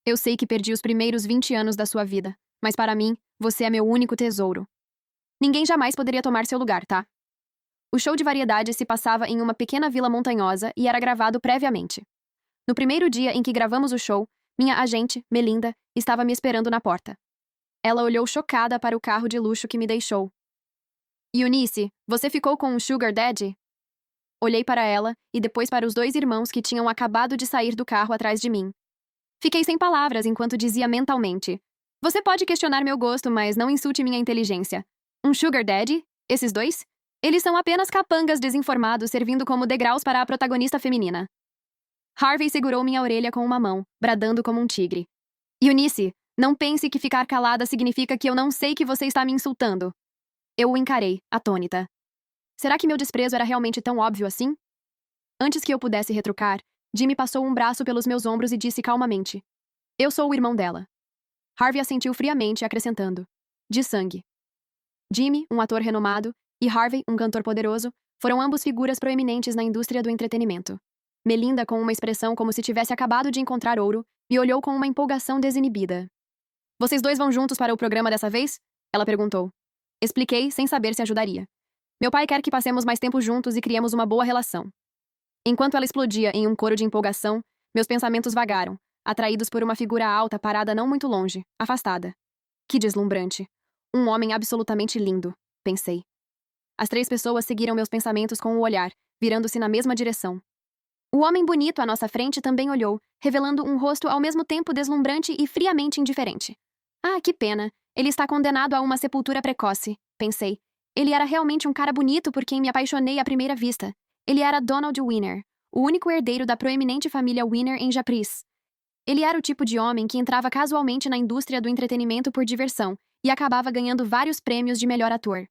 Eu sei que perdi os primeiros 20 anos da sua vida, mas para mim, você é meu único tesouro. Ninguém jamais poderia tomar seu lugar, tá? O show de variedades se passava em uma pequena vila montanhosa e era gravado previamente. No primeiro dia em que gravamos o show, minha agente, Melinda, estava me esperando na porta. Ela olhou chocada para o carro de luxo que me deixou. Eunice, você ficou com um sugar daddy? Olhei para ela e depois para os 2 irmãos que tinham acabado de sair do carro atrás de mim. Fiquei sem palavras enquanto dizia mentalmente. Você pode questionar meu gosto, mas não insulte minha inteligência. Um sugar daddy? Esses 2? Eles são apenas capangas desinformados servindo como degraus para a protagonista feminina. Harvey segurou minha orelha com uma mão, bradando como um tigre. Eunice, não pense que ficar calada significa que eu não sei que você está me insultando. Eu o encarei, atônita. Será que meu desprezo era realmente tão óbvio assim? Antes que eu pudesse retrucar, Jimmy passou um braço pelos meus ombros e disse calmamente. Eu sou o irmão dela. Harvey assentiu friamente, acrescentando. De sangue. Jimmy, um ator renomado, e Harvey, um cantor poderoso, foram ambos figuras proeminentes na indústria do entretenimento. Melinda, com uma expressão como se tivesse acabado de encontrar ouro, me olhou com uma empolgação desinibida. Vocês 2 vão juntos para o programa dessa vez? Ela perguntou. Expliquei, sem saber se ajudaria. Meu pai quer que passemos mais tempo juntos e criemos uma boa relação. Enquanto ela explodia em um coro de empolgação, meus pensamentos vagaram, atraídos por uma figura alta parada não muito longe, afastada. Que deslumbrante. Um homem absolutamente lindo, pensei. As 3 pessoas seguiram meus pensamentos com o olhar, virando-se na mesma direção. O homem bonito à nossa frente também olhou, revelando um rosto ao mesmo tempo deslumbrante e friamente indiferente. Ah, que pena. Ele está condenado a uma sepultura precoce, pensei. Ele era realmente um cara bonito por quem me apaixonei à primeira vista. Ele era Donald Wiener, o único herdeiro da proeminente família Wiener em Japris. Ele era o tipo de homem que entrava casualmente na indústria do entretenimento por diversão e acabava ganhando vários prêmios de melhor ator.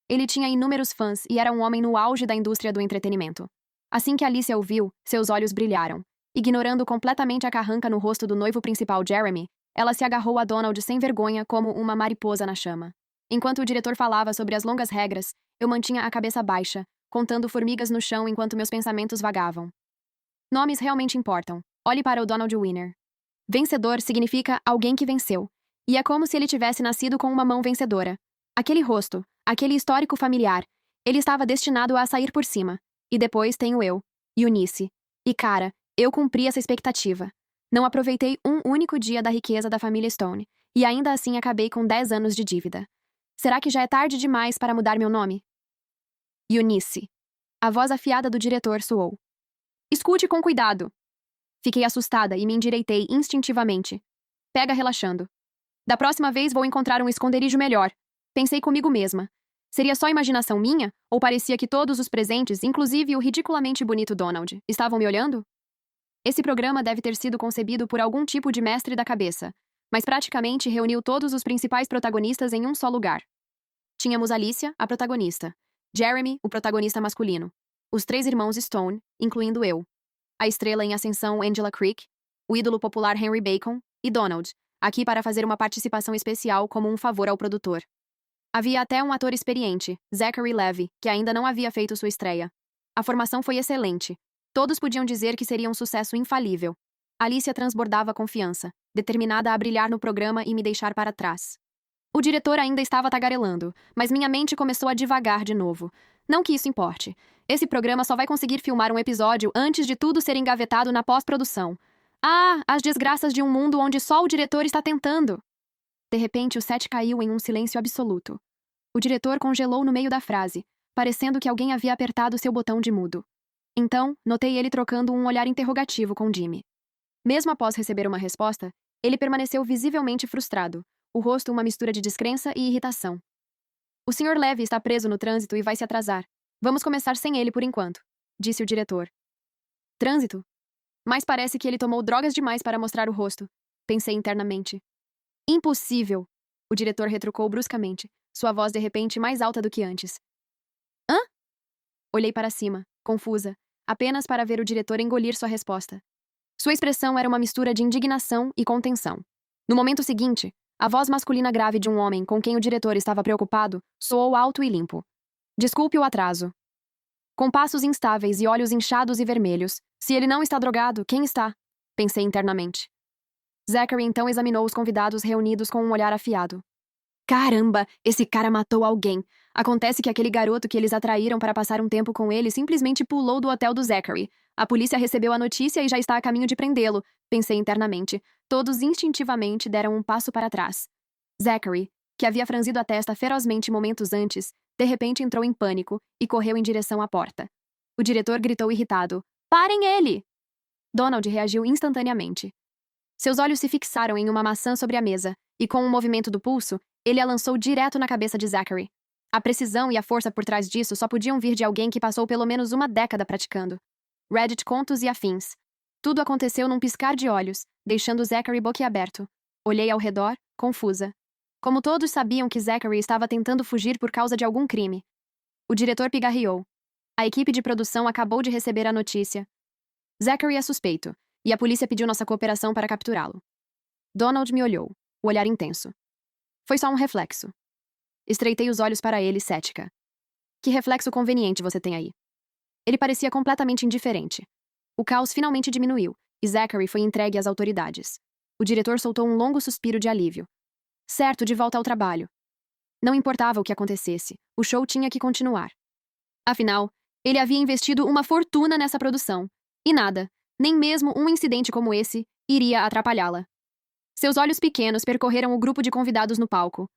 Ele tinha inúmeros fãs e era um homem no auge da indústria do entretenimento. Assim que Alicia o viu, seus olhos brilharam. Ignorando completamente a carranca no rosto do noivo principal Jeremy, ela se agarrou a Donald sem vergonha como uma mariposa na chama. Enquanto o diretor falava sobre as longas regras, eu mantinha a cabeça baixa, contando formigas no chão enquanto meus pensamentos vagavam. Nomes realmente importam. Olhe para o Donald Wiener. Vencedor significa alguém que venceu. E é como se ele tivesse nascido com uma mão vencedora. Aquele rosto, aquele histórico familiar, ele estava destinado a sair por cima. E depois tenho eu, Eunice. E cara, eu cumpri essa expectativa. Não aproveitei um único dia da riqueza da família Stone, e ainda assim acabei com 10 anos de dívida. Será que já é tarde demais para mudar meu nome? Eunice. A voz afiada do diretor soou. Escute com cuidado. Fiquei assustada e me endireitei instintivamente. Pega relaxando. Da próxima vez vou encontrar um esconderijo melhor. Pensei comigo mesma. Seria só imaginação minha? Ou parecia que todos os presentes, inclusive o ridiculamente bonito Donald, estavam me olhando? Esse programa deve ter sido concebido por algum tipo de mestre da cabeça, mas praticamente reuniu todos os principais protagonistas em um só lugar. Tínhamos Alicia, a protagonista. Jeremy, o protagonista masculino. Os 3 irmãos Stone, incluindo eu. A estrela em ascensão Angela Crick, o ídolo popular Henry Bacon e Donald, aqui para fazer uma participação especial como um favor ao produtor. Havia até um ator experiente, Zachary Levi, que ainda não havia feito sua estreia. A formação foi excelente. Todos podiam dizer que seria um sucesso infalível. Alicia transbordava confiança, determinada a brilhar no programa e me deixar para trás. O diretor ainda estava tagarelando, mas minha mente começou a divagar de novo. Não que isso importe. Esse programa só vai conseguir filmar um episódio antes de tudo ser engavetado na pós-produção. Ah, as desgraças de um mundo onde só o diretor está tentando! De repente, o set caiu em um silêncio absoluto. O diretor congelou no meio da frase, parecendo que alguém havia apertado seu botão de mudo. Então, notei ele trocando um olhar interrogativo com Jimmy. Mesmo após receber uma resposta, ele permaneceu visivelmente frustrado, o rosto uma mistura de descrença e irritação. O Sr. Levy está preso no trânsito e vai se atrasar. Vamos começar sem ele por enquanto, disse o diretor. Trânsito? Mas parece que ele tomou drogas demais para mostrar o rosto, pensei internamente. Impossível! O diretor retrucou bruscamente, sua voz de repente mais alta do que antes. Hã? Olhei para cima, confusa, apenas para ver o diretor engolir sua resposta. Sua expressão era uma mistura de indignação e contenção. No momento seguinte, a voz masculina grave de um homem com quem o diretor estava preocupado soou alto e limpo. Desculpe o atraso. Com passos instáveis e olhos inchados e vermelhos, se ele não está drogado, quem está? Pensei internamente. Zachary então examinou os convidados reunidos com um olhar afiado. Caramba, esse cara matou alguém. Acontece que aquele garoto que eles atraíram para passar um tempo com ele simplesmente pulou do hotel do Zachary. A polícia recebeu a notícia e já está a caminho de prendê-lo, pensei internamente. Todos instintivamente deram um passo para trás. Zachary, que havia franzido a testa ferozmente momentos antes, de repente entrou em pânico e correu em direção à porta. O diretor gritou irritado. Parem ele! Donald reagiu instantaneamente. Seus olhos se fixaram em uma maçã sobre a mesa, e com um movimento do pulso, ele a lançou direto na cabeça de Zachary. A precisão e a força por trás disso só podiam vir de alguém que passou pelo menos uma década praticando. Reddit contos e afins. Tudo aconteceu num piscar de olhos, deixando Zachary boquiaberto. Olhei ao redor, confusa. Como todos sabiam que Zachary estava tentando fugir por causa de algum crime. O diretor pigarreou. A equipe de produção acabou de receber a notícia. Zachary é suspeito, e a polícia pediu nossa cooperação para capturá-lo. Donald me olhou, o olhar intenso. Foi só um reflexo. Estreitei os olhos para ele, cética. Que reflexo conveniente você tem aí. Ele parecia completamente indiferente. O caos finalmente diminuiu, e Zachary foi entregue às autoridades. O diretor soltou um longo suspiro de alívio. Certo, de volta ao trabalho. Não importava o que acontecesse, o show tinha que continuar. Afinal, ele havia investido uma fortuna nessa produção. E nada, nem mesmo um incidente como esse, iria atrapalhá-la. Seus olhos pequenos percorreram o grupo de convidados no palco.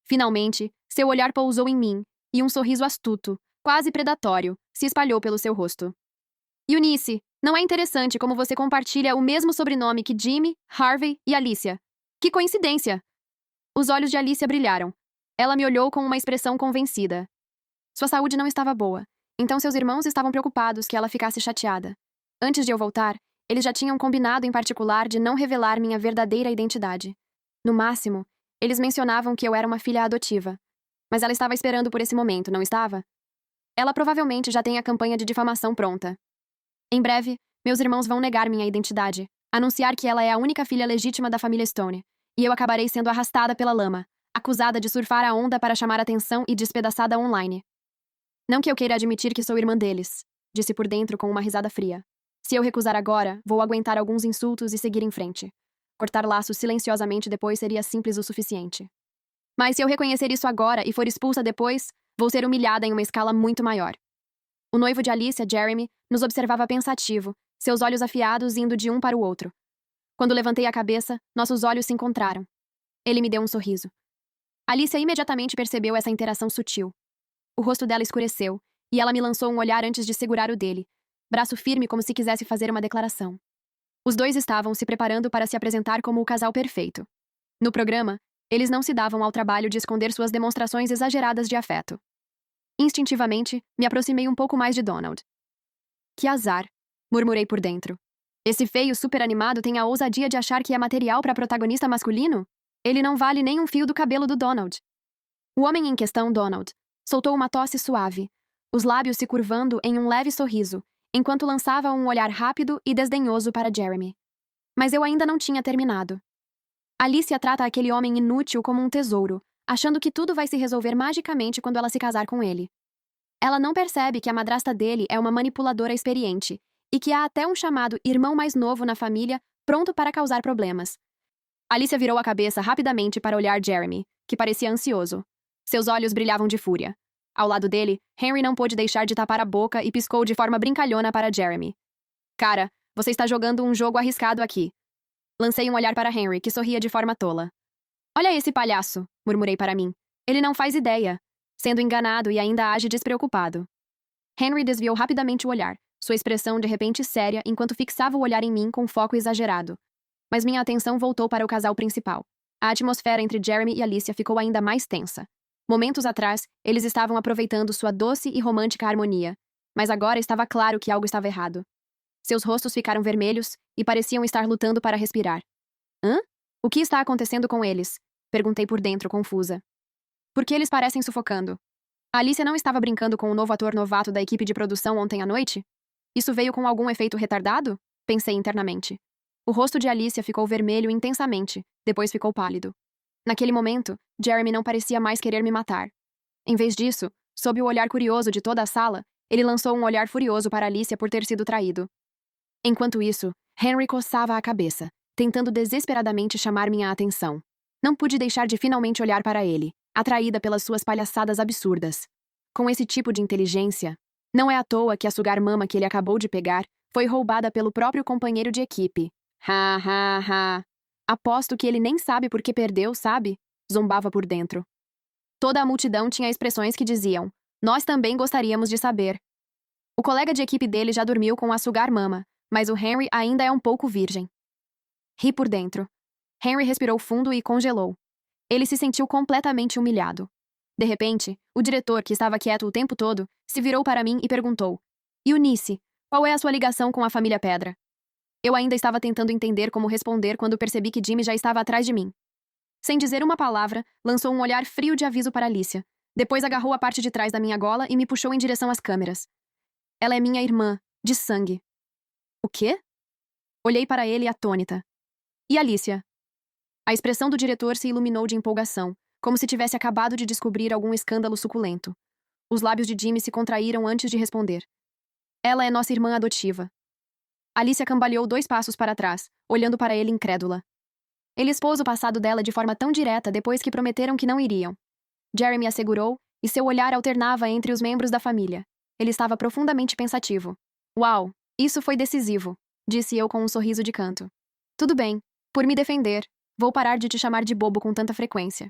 Finalmente, seu olhar pousou em mim, e um sorriso astuto, quase predatório, se espalhou pelo seu rosto. Eunice, não é interessante como você compartilha o mesmo sobrenome que Jimmy, Harvey e Alicia. Que coincidência! Os olhos de Alicia brilharam. Ela me olhou com uma expressão convencida. Sua saúde não estava boa, então seus irmãos estavam preocupados que ela ficasse chateada. Antes de eu voltar, eles já tinham combinado em particular de não revelar minha verdadeira identidade. No máximo, eles mencionavam que eu era uma filha adotiva. Mas ela estava esperando por esse momento, não estava? Ela provavelmente já tem a campanha de difamação pronta. Em breve, meus irmãos vão negar minha identidade, anunciar que ela é a única filha legítima da família Stone, e eu acabarei sendo arrastada pela lama, acusada de surfar a onda para chamar atenção e despedaçada online. Não que eu queira admitir que sou irmã deles, disse por dentro com uma risada fria. Se eu recusar agora, vou aguentar alguns insultos e seguir em frente. Cortar laços silenciosamente depois seria simples o suficiente. Mas se eu reconhecer isso agora e for expulsa depois, vou ser humilhada em uma escala muito maior. O noivo de Alicia, Jeremy, nos observava pensativo, seus olhos afiados indo de um para o outro. Quando levantei a cabeça, nossos olhos se encontraram. Ele me deu um sorriso. Alicia imediatamente percebeu essa interação sutil. O rosto dela escureceu, e ela me lançou um olhar antes de segurar o dele, braço firme como se quisesse fazer uma declaração. Os dois estavam se preparando para se apresentar como o casal perfeito. No programa, eles não se davam ao trabalho de esconder suas demonstrações exageradas de afeto. Instintivamente, me aproximei um pouco mais de Donald. Que azar, murmurei por dentro. Esse feio super animado tem a ousadia de achar que é material para protagonista masculino? Ele não vale nem um fio do cabelo do Donald. O homem em questão, Donald, soltou uma tosse suave, os lábios se curvando em um leve sorriso, enquanto lançava um olhar rápido e desdenhoso para Jeremy. Mas eu ainda não tinha terminado. Alicia trata aquele homem inútil como um tesouro, achando que tudo vai se resolver magicamente quando ela se casar com ele. Ela não percebe que a madrasta dele é uma manipuladora experiente e que há até um chamado irmão mais novo na família pronto para causar problemas. Alicia virou a cabeça rapidamente para olhar Jeremy, que parecia ansioso. Seus olhos brilhavam de fúria. Ao lado dele, Henry não pôde deixar de tapar a boca e piscou de forma brincalhona para Jeremy. Cara, você está jogando um jogo arriscado aqui. Lancei um olhar para Henry, que sorria de forma tola. Olha esse palhaço, murmurei para mim. Ele não faz ideia. Sendo enganado e ainda age despreocupado. Henry desviou rapidamente o olhar, sua expressão de repente séria enquanto fixava o olhar em mim com foco exagerado. Mas minha atenção voltou para o casal principal. A atmosfera entre Jeremy e Alicia ficou ainda mais tensa. Momentos atrás, eles estavam aproveitando sua doce e romântica harmonia, mas agora estava claro que algo estava errado. Seus rostos ficaram vermelhos e pareciam estar lutando para respirar. Hã? O que está acontecendo com eles? Perguntei por dentro, confusa. Por que eles parecem sufocando? A Alicia não estava brincando com o novo ator novato da equipe de produção ontem à noite? Isso veio com algum efeito retardado? Pensei internamente. O rosto de Alicia ficou vermelho intensamente, depois ficou pálido. Naquele momento, Jeremy não parecia mais querer me matar. Em vez disso, sob o olhar curioso de toda a sala, ele lançou um olhar furioso para Alicia por ter sido traído. Enquanto isso, Henry coçava a cabeça, tentando desesperadamente chamar minha atenção. Não pude deixar de finalmente olhar para ele, atraída pelas suas palhaçadas absurdas. Com esse tipo de inteligência, não é à toa que a sugar mama que ele acabou de pegar foi roubada pelo próprio companheiro de equipe. Ha, ha, ha. Aposto que ele nem sabe por que perdeu, sabe? Zombava por dentro. Toda a multidão tinha expressões que diziam: nós também gostaríamos de saber. O colega de equipe dele já dormiu com a sugar mama, mas o Henry ainda é um pouco virgem. Ri por dentro. Henry respirou fundo e congelou. Ele se sentiu completamente humilhado. De repente, o diretor, que estava quieto o tempo todo, se virou para mim e perguntou: Eunice, qual é a sua ligação com a família Pedra? Eu ainda estava tentando entender como responder quando percebi que Jimmy já estava atrás de mim. Sem dizer uma palavra, lançou um olhar frio de aviso para Alicia. Depois agarrou a parte de trás da minha gola e me puxou em direção às câmeras. Ela é minha irmã, de sangue. O quê? Olhei para ele atônita. E Alicia? A expressão do diretor se iluminou de empolgação, como se tivesse acabado de descobrir algum escândalo suculento. Os lábios de Jimmy se contraíram antes de responder. Ela é nossa irmã adotiva. Alicia cambaleou 2 passos para trás, olhando para ele incrédula. Ele expôs o passado dela de forma tão direta depois que prometeram que não iriam. Jeremy assegurou, e seu olhar alternava entre os membros da família. Ele estava profundamente pensativo. Uau, isso foi decisivo, disse eu com um sorriso de canto. Tudo bem, por me defender, vou parar de te chamar de bobo com tanta frequência.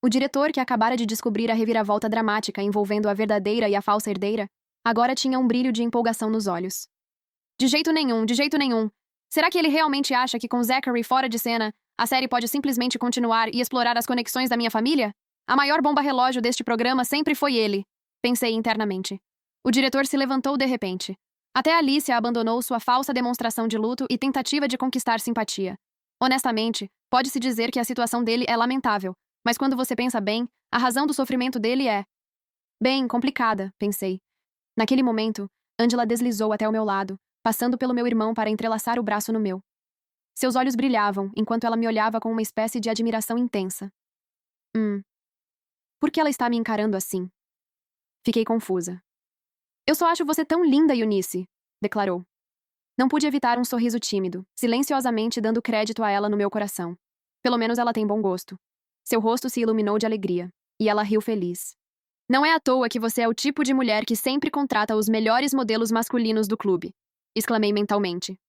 O diretor, que acabara de descobrir a reviravolta dramática envolvendo a verdadeira e a falsa herdeira, agora tinha um brilho de empolgação nos olhos. De jeito nenhum, de jeito nenhum. Será que ele realmente acha que com Zachary fora de cena, a série pode simplesmente continuar e explorar as conexões da minha família? A maior bomba-relógio deste programa sempre foi ele, pensei internamente. O diretor se levantou de repente. Até Alicia abandonou sua falsa demonstração de luto e tentativa de conquistar simpatia. Honestamente, pode-se dizer que a situação dele é lamentável, mas quando você pensa bem, a razão do sofrimento dele é... Bem, complicada, pensei. Naquele momento, Angela deslizou até o meu lado, passando pelo meu irmão para entrelaçar o braço no meu. Seus olhos brilhavam, enquanto ela me olhava com uma espécie de admiração intensa. Por que ela está me encarando assim? Fiquei confusa. Eu só acho você tão linda, Eunice, declarou. Não pude evitar um sorriso tímido, silenciosamente dando crédito a ela no meu coração. Pelo menos ela tem bom gosto. Seu rosto se iluminou de alegria, e ela riu feliz. Não é à toa que você é o tipo de mulher que sempre contrata os melhores modelos masculinos do clube, exclamei mentalmente.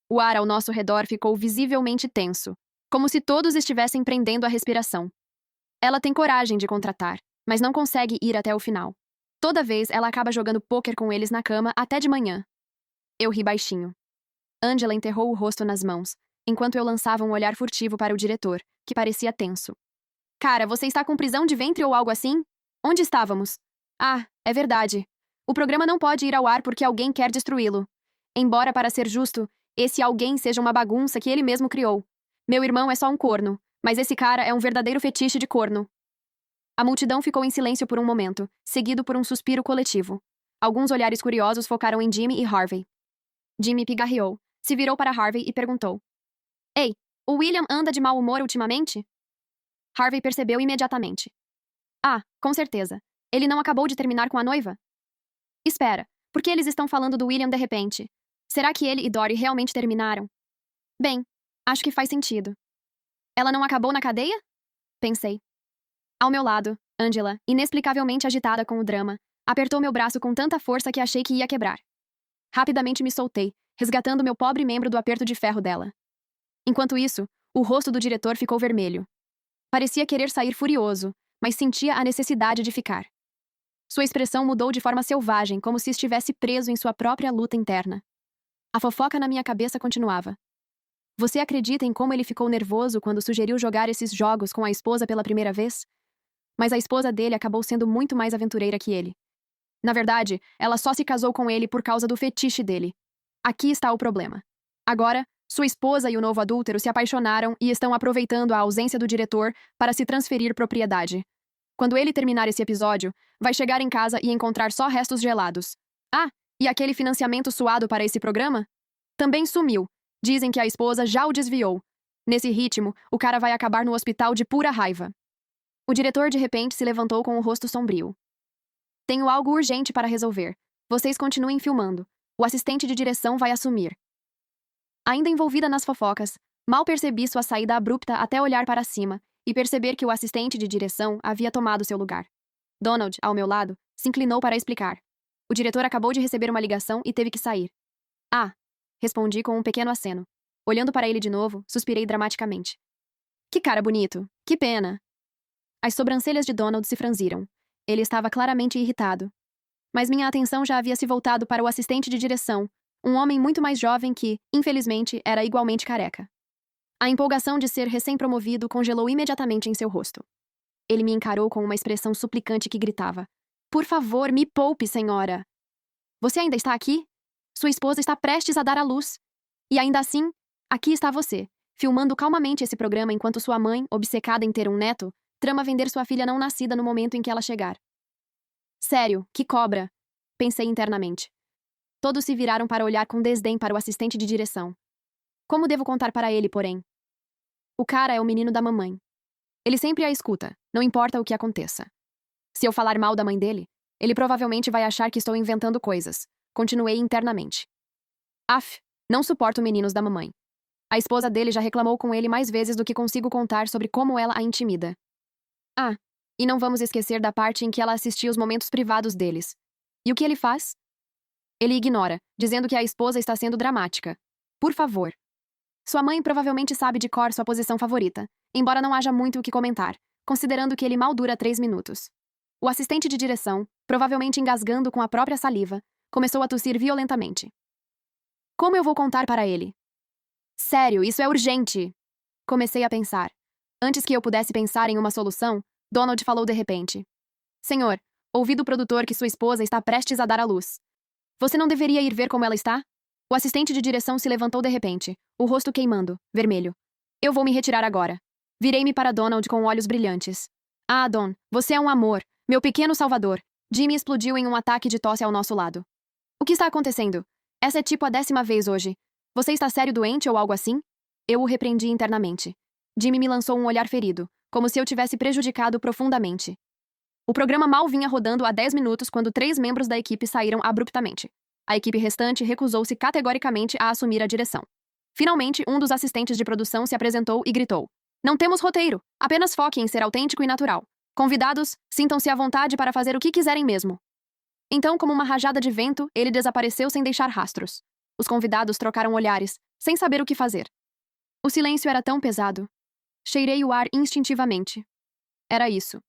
O ar ao nosso redor ficou visivelmente tenso, como se todos estivessem prendendo a respiração. Ela tem coragem de contratar, mas não consegue ir até o final. Toda vez ela acaba jogando pôquer com eles na cama até de manhã. Eu ri baixinho. Angela enterrou o rosto nas mãos, enquanto eu lançava um olhar furtivo para o diretor, que parecia tenso. Cara, você está com prisão de ventre ou algo assim? Onde estávamos? Ah, é verdade. O programa não pode ir ao ar porque alguém quer destruí-lo. Embora, para ser justo, esse alguém seja uma bagunça que ele mesmo criou. Meu irmão é só um corno, mas esse cara é um verdadeiro fetiche de corno. A multidão ficou em silêncio por um momento, seguido por um suspiro coletivo. Alguns olhares curiosos focaram em Jimmy e Harvey. Jimmy pigarreou, se virou para Harvey e perguntou: Ei, o William anda de mau humor ultimamente? Harvey percebeu imediatamente. Ah, com certeza. Ele não acabou de terminar com a noiva? Espera, por que eles estão falando do William de repente? Será que ele e Dory realmente terminaram? Bem, acho que faz sentido. Ela não acabou na cadeia? Pensei. Ao meu lado, Angela, inexplicavelmente agitada com o drama, apertou meu braço com tanta força que achei que ia quebrar. Rapidamente me soltei, resgatando meu pobre membro do aperto de ferro dela. Enquanto isso, o rosto do diretor ficou vermelho. Parecia querer sair furioso, mas sentia a necessidade de ficar. Sua expressão mudou de forma selvagem, como se estivesse preso em sua própria luta interna. A fofoca na minha cabeça continuava. Você acredita em como ele ficou nervoso quando sugeriu jogar esses jogos com a esposa pela primeira vez? Mas a esposa dele acabou sendo muito mais aventureira que ele. Na verdade, ela só se casou com ele por causa do fetiche dele. Aqui está o problema. Agora, sua esposa e o novo adúltero se apaixonaram e estão aproveitando a ausência do diretor para se transferir propriedade. Quando ele terminar esse episódio, vai chegar em casa e encontrar só restos gelados. Ah, e aquele financiamento suado para esse programa? Também sumiu. Dizem que a esposa já o desviou. Nesse ritmo, o cara vai acabar no hospital de pura raiva. O diretor de repente se levantou com o rosto sombrio. Tenho algo urgente para resolver. Vocês continuem filmando. O assistente de direção vai assumir. Ainda envolvida nas fofocas, mal percebi sua saída abrupta até olhar para cima e perceber que o assistente de direção havia tomado seu lugar. Donald, ao meu lado, se inclinou para explicar. O diretor acabou de receber uma ligação e teve que sair. Ah, respondi com um pequeno aceno. Olhando para ele de novo, suspirei dramaticamente. Que cara bonito. Que pena. As sobrancelhas de Donald se franziram. Ele estava claramente irritado. Mas minha atenção já havia se voltado para o assistente de direção, um homem muito mais jovem que, infelizmente, era igualmente careca. A empolgação de ser recém-promovido congelou imediatamente em seu rosto. Ele me encarou com uma expressão suplicante que gritava: Por favor, me poupe, senhora! Você ainda está aqui? Sua esposa está prestes a dar à luz. E ainda assim, aqui está você, filmando calmamente esse programa enquanto sua mãe, obcecada em ter um neto, trama vender sua filha não nascida no momento em que ela chegar. Sério, que cobra! Pensei internamente. Todos se viraram para olhar com desdém para o assistente de direção. Como devo contar para ele, porém? O cara é o menino da mamãe. Ele sempre a escuta, não importa o que aconteça. Se eu falar mal da mãe dele, ele provavelmente vai achar que estou inventando coisas. Continuei internamente. Af, não suporto meninos da mamãe. A esposa dele já reclamou com ele mais vezes do que consigo contar sobre como ela a intimida. Ah, e não vamos esquecer da parte em que ela assistia os momentos privados deles. E o que ele faz? Ele ignora, dizendo que a esposa está sendo dramática. Por favor. Sua mãe provavelmente sabe de cor sua posição favorita, embora não haja muito o que comentar, considerando que ele mal dura 3 minutos. O assistente de direção, provavelmente engasgando com a própria saliva, começou a tossir violentamente. Como eu vou contar para ele? Sério, isso é urgente! Comecei a pensar. Antes que eu pudesse pensar em uma solução, Donald falou de repente. Senhor, ouvi do produtor que sua esposa está prestes a dar à luz. Você não deveria ir ver como ela está? O assistente de direção se levantou de repente, o rosto queimando, vermelho. Eu vou me retirar agora. Virei-me para Donald com olhos brilhantes. Ah, Don, você é um amor, meu pequeno salvador. Jimmy explodiu em um ataque de tosse ao nosso lado. O que está acontecendo? Essa é tipo a 10ª vez hoje. Você está sério doente ou algo assim? Eu o repreendi internamente. Jimmy me lançou um olhar ferido, como se eu tivesse prejudicado profundamente. O programa mal vinha rodando há 10 minutos quando 3 membros da equipe saíram abruptamente. A equipe restante recusou-se categoricamente a assumir a direção. Finalmente, um dos assistentes de produção se apresentou e gritou: Não temos roteiro, apenas foque em ser autêntico e natural. Convidados, sintam-se à vontade para fazer o que quiserem mesmo. Então, como uma rajada de vento, ele desapareceu sem deixar rastros. Os convidados trocaram olhares, sem saber o que fazer. O silêncio era tão pesado. Cheirei o ar instintivamente. Era isso.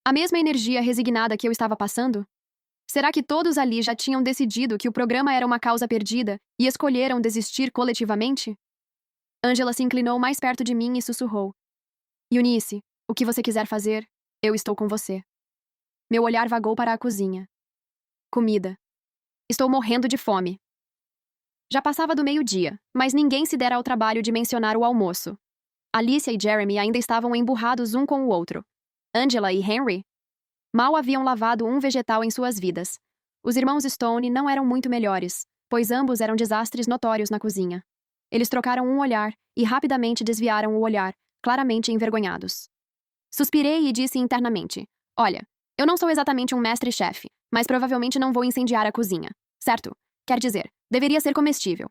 A mesma energia resignada que eu estava passando? Será que todos ali já tinham decidido que o programa era uma causa perdida e escolheram desistir coletivamente? Angela se inclinou mais perto de mim e sussurrou. Eunice, o que você quiser fazer, eu estou com você. Meu olhar vagou para a cozinha. Comida. Estou morrendo de fome. Já passava do meio-dia, mas ninguém se dera ao trabalho de mencionar o almoço. Alicia e Jeremy ainda estavam emburrados um com o outro. Angela e Henry, Mal haviam lavado um vegetal em suas vidas. Os irmãos Stone não eram muito melhores, pois ambos eram desastres notórios na cozinha. Eles trocaram um olhar e rapidamente desviaram o olhar, claramente envergonhados. Suspirei e disse internamente: Olha, eu não sou exatamente um mestre-chefe, mas provavelmente não vou incendiar a cozinha. Certo? Quer dizer, deveria ser comestível.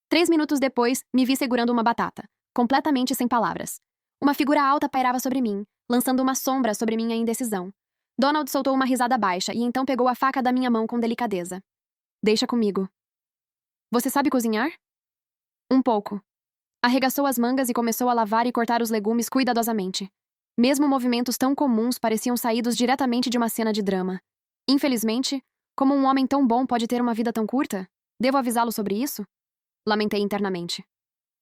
3 minutos depois, me vi segurando uma batata, completamente sem palavras. Uma figura alta pairava sobre mim, lançando uma sombra sobre minha indecisão. Donald soltou uma risada baixa e então pegou a faca da minha mão com delicadeza. Deixa comigo. Você sabe cozinhar? Um pouco. Arregaçou as mangas e começou a lavar e cortar os legumes cuidadosamente. Mesmo movimentos tão comuns pareciam saídos diretamente de uma cena de drama. Infelizmente, como um homem tão bom pode ter uma vida tão curta? Devo avisá-lo sobre isso? Lamentei internamente.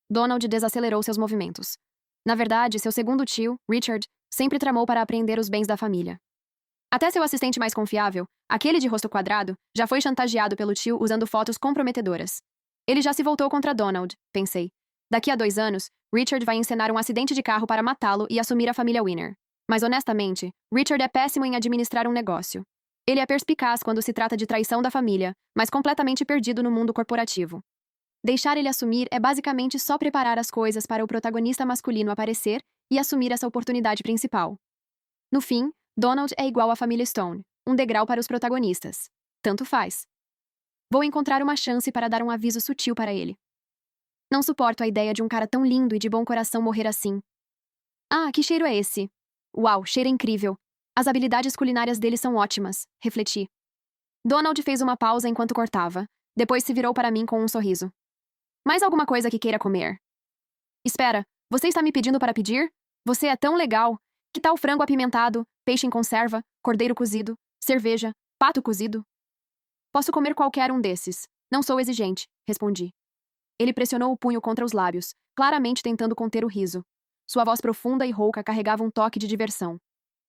Donald desacelerou seus movimentos. Na verdade, seu segundo tio, Richard, sempre tramou para apreender os bens da família. Até seu assistente mais confiável, aquele de rosto quadrado, já foi chantageado pelo tio usando fotos comprometedoras. Ele já se voltou contra Donald, pensei. Daqui a 2 anos, Richard vai encenar um acidente de carro para matá-lo e assumir a família Winner. Mas honestamente, Richard é péssimo em administrar um negócio. Ele é perspicaz quando se trata de traição da família, mas completamente perdido no mundo corporativo. Deixar ele assumir é basicamente só preparar as coisas para o protagonista masculino aparecer e assumir essa oportunidade principal. No fim, Donald é igual à família Stone, um degrau para os protagonistas. Tanto faz. Vou encontrar uma chance para dar um aviso sutil para ele. Não suporto a ideia de um cara tão lindo e de bom coração morrer assim. Ah, que cheiro é esse? Uau, cheiro incrível. As habilidades culinárias dele são ótimas, refleti. Donald fez uma pausa enquanto cortava, depois se virou para mim com um sorriso. Mais alguma coisa que queira comer? Espera, você está me pedindo para pedir? Você é tão legal. Que tal frango apimentado, peixe em conserva, cordeiro cozido, cerveja, pato cozido? Posso comer qualquer um desses. Não sou exigente, respondi. Ele pressionou o punho contra os lábios, claramente tentando conter o riso. Sua voz profunda e rouca carregava um toque de diversão.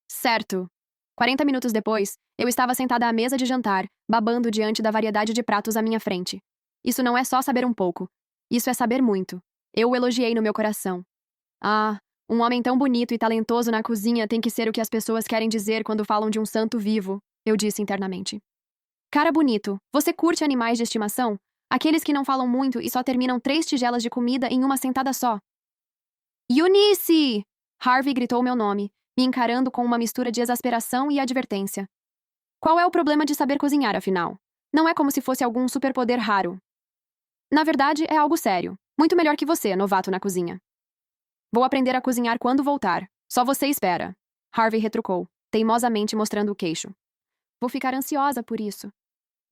Certo. 40 minutos depois, eu estava sentada à mesa de jantar, babando diante da variedade de pratos à minha frente. Isso não é só saber um pouco. Isso é saber muito. Eu o elogiei no meu coração. Ah, um homem tão bonito e talentoso na cozinha tem que ser o que as pessoas querem dizer quando falam de um santo vivo, eu disse internamente. Cara bonito, você curte animais de estimação? Aqueles que não falam muito e só terminam 3 tigelas de comida em uma sentada só. Eunice! Harvey gritou meu nome, me encarando com uma mistura de exasperação e advertência. Qual é o problema de saber cozinhar, afinal? Não é como se fosse algum superpoder raro. Na verdade, é algo sério. Muito melhor que você, novato na cozinha. Vou aprender a cozinhar quando voltar. Só você espera. Harvey retrucou, teimosamente mostrando o queixo. Vou ficar ansiosa por isso.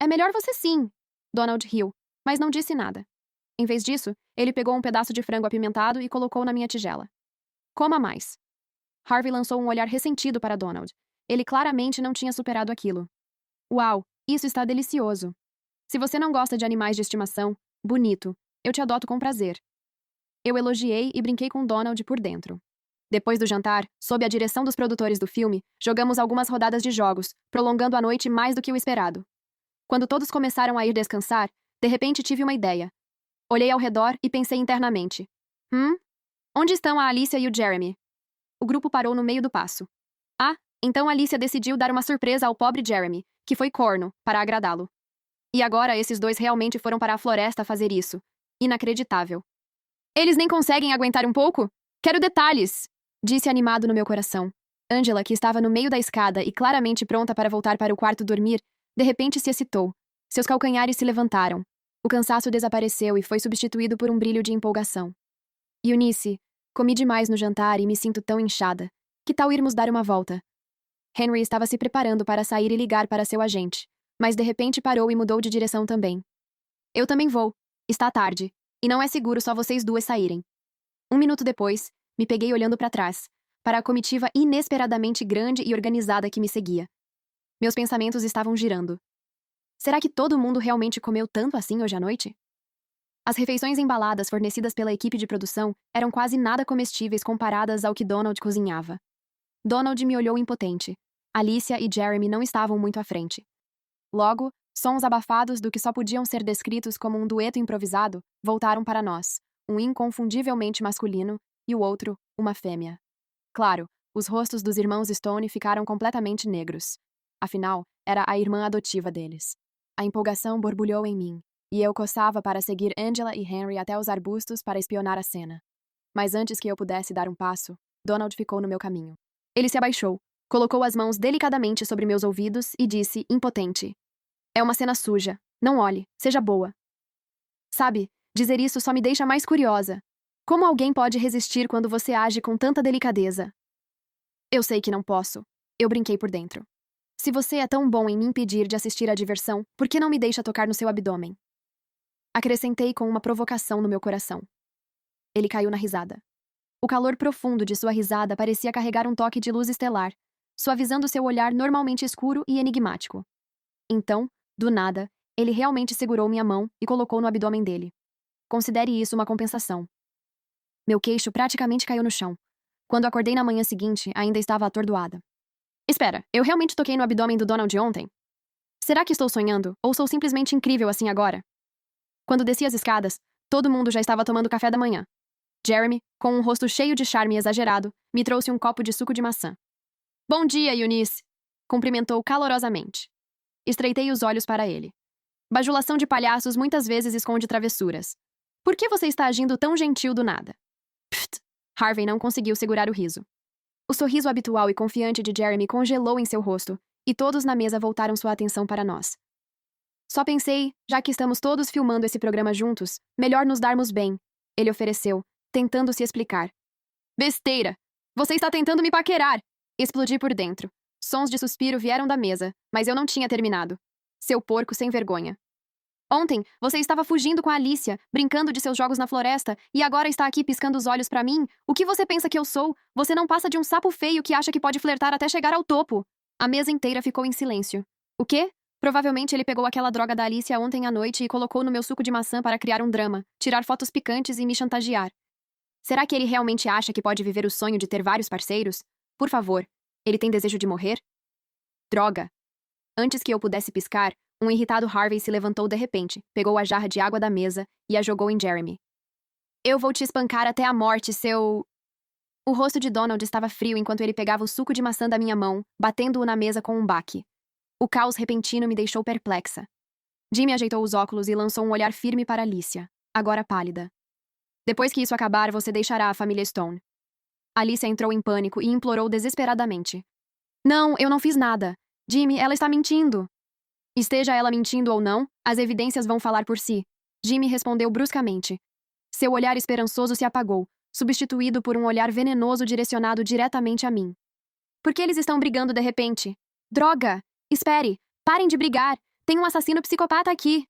É melhor você sim. Donald riu, mas não disse nada. Em vez disso, ele pegou um pedaço de frango apimentado e colocou na minha tigela. Coma mais. Harvey lançou um olhar ressentido para Donald. Ele claramente não tinha superado aquilo. Uau, isso está delicioso. Se você não gosta de animais de estimação, bonito, eu te adoto com prazer. Eu elogiei e brinquei com Donald por dentro. Depois do jantar, sob a direção dos produtores do filme, jogamos algumas rodadas de jogos, prolongando a noite mais do que o esperado. Quando todos começaram a ir descansar, de repente tive uma ideia. Olhei ao redor e pensei internamente. Onde estão a Alicia e o Jeremy? O grupo parou no meio do passo. Ah, então Alicia decidiu dar uma surpresa ao pobre Jeremy, que foi corno, para agradá-lo. E agora esses dois realmente foram para a floresta fazer isso. Inacreditável. Eles nem conseguem aguentar um pouco? Quero detalhes! Disse animado no meu coração. Angela, que estava no meio da escada e claramente pronta para voltar para o quarto dormir, de repente se excitou. Seus calcanhares se levantaram. O cansaço desapareceu e foi substituído por um brilho de empolgação. Eunice, comi demais no jantar e me sinto tão inchada. Que tal irmos dar uma volta? Henry estava se preparando para sair e ligar para seu agente, mas de repente parou e mudou de direção também. Eu também vou. Está tarde. E não é seguro só vocês duas saírem. 1 minuto depois, me peguei olhando para trás, para a comitiva inesperadamente grande e organizada que me seguia. Meus pensamentos estavam girando. Será que todo mundo realmente comeu tanto assim hoje à noite? As refeições embaladas fornecidas pela equipe de produção eram quase nada comestíveis comparadas ao que Donald cozinhava. Donald me olhou impotente. Alicia e Jeremy não estavam muito à frente. Logo, sons abafados do que só podiam ser descritos como um dueto improvisado voltaram para nós, um inconfundivelmente masculino e o outro, uma fêmea. Claro, Os rostos dos irmãos Stone ficaram completamente negros. Afinal, era a irmã adotiva deles. A empolgação borbulhou em mim, e eu coçava para seguir Angela e Henry até os arbustos para espionar a cena. Mas antes que eu pudesse dar um passo, Donald ficou no meu caminho. Ele se abaixou, colocou as mãos delicadamente sobre meus ouvidos e disse, impotente: "É uma cena suja. Não olhe. Seja boa." Sabe, dizer isso só me deixa mais curiosa. Como alguém pode resistir quando você age com tanta delicadeza? Eu sei que não posso. Eu brinquei por dentro. Se você é tão bom em me impedir de assistir à diversão, por que não me deixa tocar no seu abdômen? Acrescentei com uma provocação no meu coração. Ele caiu na risada. O calor profundo de sua risada parecia carregar um toque de luz estelar, suavizando seu olhar normalmente escuro e enigmático. Então, do nada, ele realmente segurou minha mão e colocou no abdômen dele. Considere isso uma compensação. Meu queixo praticamente caiu no chão. Quando acordei na manhã seguinte, ainda estava atordoada. Espera, eu realmente toquei no abdômen do Donald ontem? Será que estou sonhando, ou sou simplesmente incrível assim agora? Quando desci as escadas, todo mundo já estava tomando café da manhã. Jeremy, com um rosto cheio de charme exagerado, me trouxe um copo de suco de maçã. Bom dia, Eunice! Cumprimentou calorosamente. Estreitei os olhos para ele. Bajulação de palhaços muitas vezes esconde travessuras. Por que você está agindo tão gentil do nada? Pft! Harvey não conseguiu segurar o riso. O sorriso habitual e confiante de Jeremy congelou em seu rosto, e todos na mesa voltaram sua atenção para nós. Só pensei, já que estamos todos filmando esse programa juntos, melhor nos darmos bem, ele ofereceu, tentando se explicar. Besteira! Você está tentando me paquerar! Explodi por dentro. Sons de suspiro vieram da mesa, mas eu não tinha terminado. Seu porco sem vergonha. Ontem, você estava fugindo com a Alicia, brincando de seus jogos na floresta, e agora está aqui piscando os olhos para mim? O que você pensa que eu sou? Você não passa de um sapo feio que acha que pode flertar até chegar ao topo. A mesa inteira ficou em silêncio. O quê? Provavelmente ele pegou aquela droga da Alicia ontem à noite e colocou no meu suco de maçã para criar um drama, tirar fotos picantes e me chantagear. Será que ele realmente acha que pode viver o sonho de ter vários parceiros? Por favor, ele tem desejo de morrer? Droga! Antes que eu pudesse piscar, um irritado Harvey se levantou de repente, pegou a jarra de água da mesa e a jogou em Jeremy. Eu vou te espancar até a morte, seu... O rosto de Donald estava frio enquanto ele pegava o suco de maçã da minha mão, batendo-o na mesa com um baque. O caos repentino me deixou perplexa. Jimmy ajeitou os óculos e lançou um olhar firme para Alicia, agora pálida. Depois que isso acabar, você deixará a família Stone. Alicia entrou em pânico e implorou desesperadamente. Não, eu não fiz nada. Jimmy, ela está mentindo. Esteja ela mentindo ou não, as evidências vão falar por si. Jimmy respondeu bruscamente. Seu olhar esperançoso se apagou, substituído por um olhar venenoso direcionado diretamente a mim. Por que eles estão brigando de repente? Droga! Espere! Parem de brigar! Tem um assassino psicopata aqui!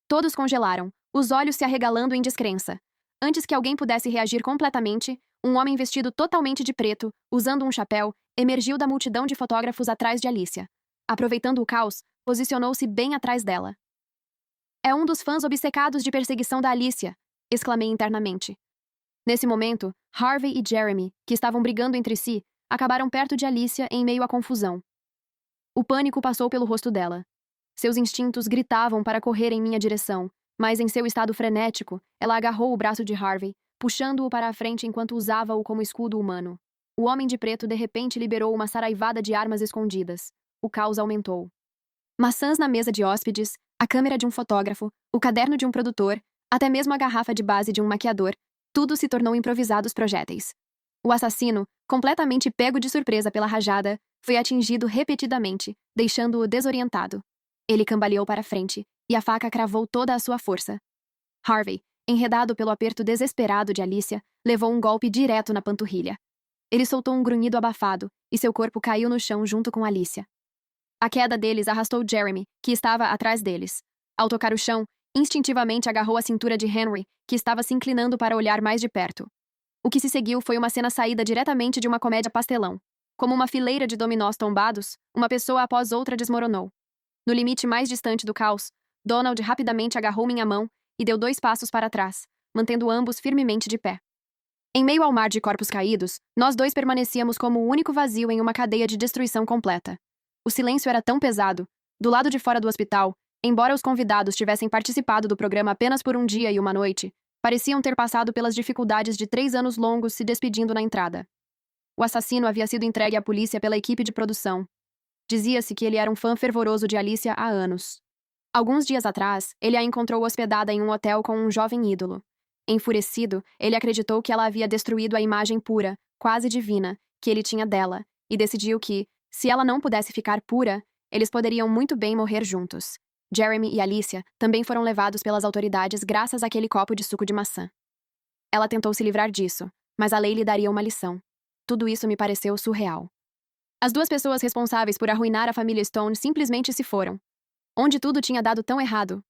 Todos congelaram, os olhos se arregalando em descrença. Antes que alguém pudesse reagir completamente, um homem vestido totalmente de preto, usando um chapéu, emergiu da multidão de fotógrafos atrás de Alicia. Aproveitando o caos, posicionou-se bem atrás dela. É um dos fãs obcecados de perseguição da Alicia, exclamei internamente. Nesse momento, Harvey e Jeremy, que estavam brigando entre si, acabaram perto de Alicia em meio à confusão. O pânico passou pelo rosto dela. Seus instintos gritavam para correr em minha direção, mas em seu estado frenético, ela agarrou o braço de Harvey, puxando-o para a frente enquanto usava-o como escudo humano. O homem de preto de repente liberou uma saraivada de armas escondidas. O caos aumentou. Maçãs na mesa de hóspedes, a câmera de um fotógrafo, o caderno de um produtor, até mesmo a garrafa de base de um maquiador, tudo se tornou improvisados projéteis. O assassino, completamente pego de surpresa pela rajada, foi atingido repetidamente, deixando-o desorientado. Ele cambaleou para frente, e a faca cravou toda a sua força. Harvey, enredado pelo aperto desesperado de Alicia, levou um golpe direto na panturrilha. Ele soltou um grunhido abafado, e seu corpo caiu no chão junto com Alicia. A queda deles arrastou Jeremy, que estava atrás deles. Ao tocar o chão, instintivamente agarrou a cintura de Henry, que estava se inclinando para olhar mais de perto. O que se seguiu foi uma cena saída diretamente de uma comédia pastelão. Como uma fileira de dominós tombados, uma pessoa após outra desmoronou. No limite mais distante do caos, Donald rapidamente agarrou minha mão e deu 2 passos para trás, mantendo ambos firmemente de pé. Em meio ao mar de corpos caídos, nós dois permanecíamos como o único vazio em uma cadeia de destruição completa. O silêncio era tão pesado. Do lado de fora do hospital, embora os convidados tivessem participado do programa apenas por um dia e uma noite, pareciam ter passado pelas dificuldades de 3 anos longos se despedindo na entrada. O assassino havia sido entregue à polícia pela equipe de produção. Dizia-se que ele era um fã fervoroso de Alicia há anos. Alguns dias atrás, ele a encontrou hospedada em um hotel com um jovem ídolo. Enfurecido, ele acreditou que ela havia destruído a imagem pura, quase divina, que ele tinha dela, e decidiu que, se ela não pudesse ficar pura, eles poderiam muito bem morrer juntos. Jeremy e Alicia também foram levados pelas autoridades graças àquele copo de suco de maçã. Ela tentou se livrar disso, mas a lei lhe daria uma lição. Tudo isso me pareceu surreal. As duas pessoas responsáveis por arruinar a família Stone simplesmente se foram. Onde tudo tinha dado tão errado?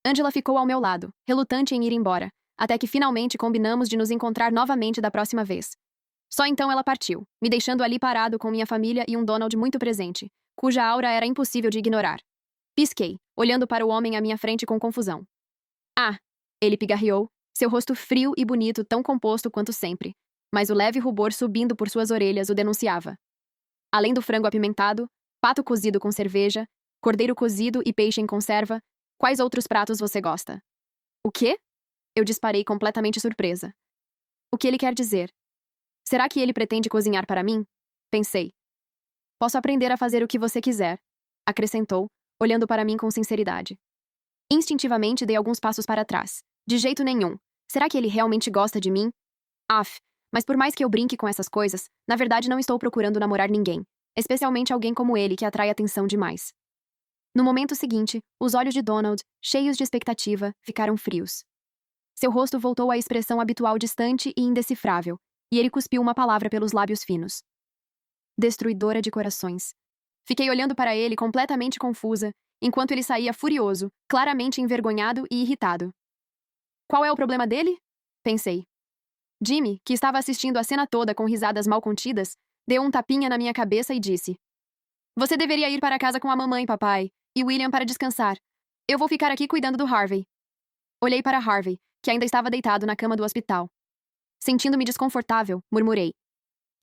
Angela ficou ao meu lado, relutante em ir embora, até que finalmente combinamos de nos encontrar novamente da próxima vez. Só então ela partiu, me deixando ali parado com minha família e um Donald muito presente, cuja aura era impossível de ignorar. Pisquei, olhando para o homem à minha frente com confusão. Ah! Ele pigarreou, seu rosto frio e bonito tão composto quanto sempre, mas o leve rubor subindo por suas orelhas o denunciava. Além do frango apimentado, pato cozido com cerveja, cordeiro cozido e peixe em conserva, quais outros pratos você gosta? O quê? Eu disparei completamente surpresa. O que ele quer dizer? Será que ele pretende cozinhar para mim? Pensei. Posso aprender a fazer o que você quiser, acrescentou, olhando para mim com sinceridade. Instintivamente dei alguns passos para trás. De jeito nenhum. Será que ele realmente gosta de mim? Af, mas por mais que eu brinque com essas coisas, na verdade não estou procurando namorar ninguém, especialmente alguém como ele que atrai atenção demais. No momento seguinte, os olhos de Donald, cheios de expectativa, ficaram frios. Seu rosto voltou à expressão habitual distante e indecifrável, e ele cuspiu uma palavra pelos lábios finos. Destruidora de corações. Fiquei olhando para ele completamente confusa, enquanto ele saía furioso, claramente envergonhado e irritado. Qual é o problema dele? Pensei. Jimmy, que estava assistindo a cena toda com risadas mal contidas, deu um tapinha na minha cabeça e disse: Você deveria ir para casa com a mamãe, papai, e William para descansar. Eu vou ficar aqui cuidando do Harvey. Olhei para Harvey, que ainda estava deitado na cama do hospital. Sentindo-me desconfortável, murmurei: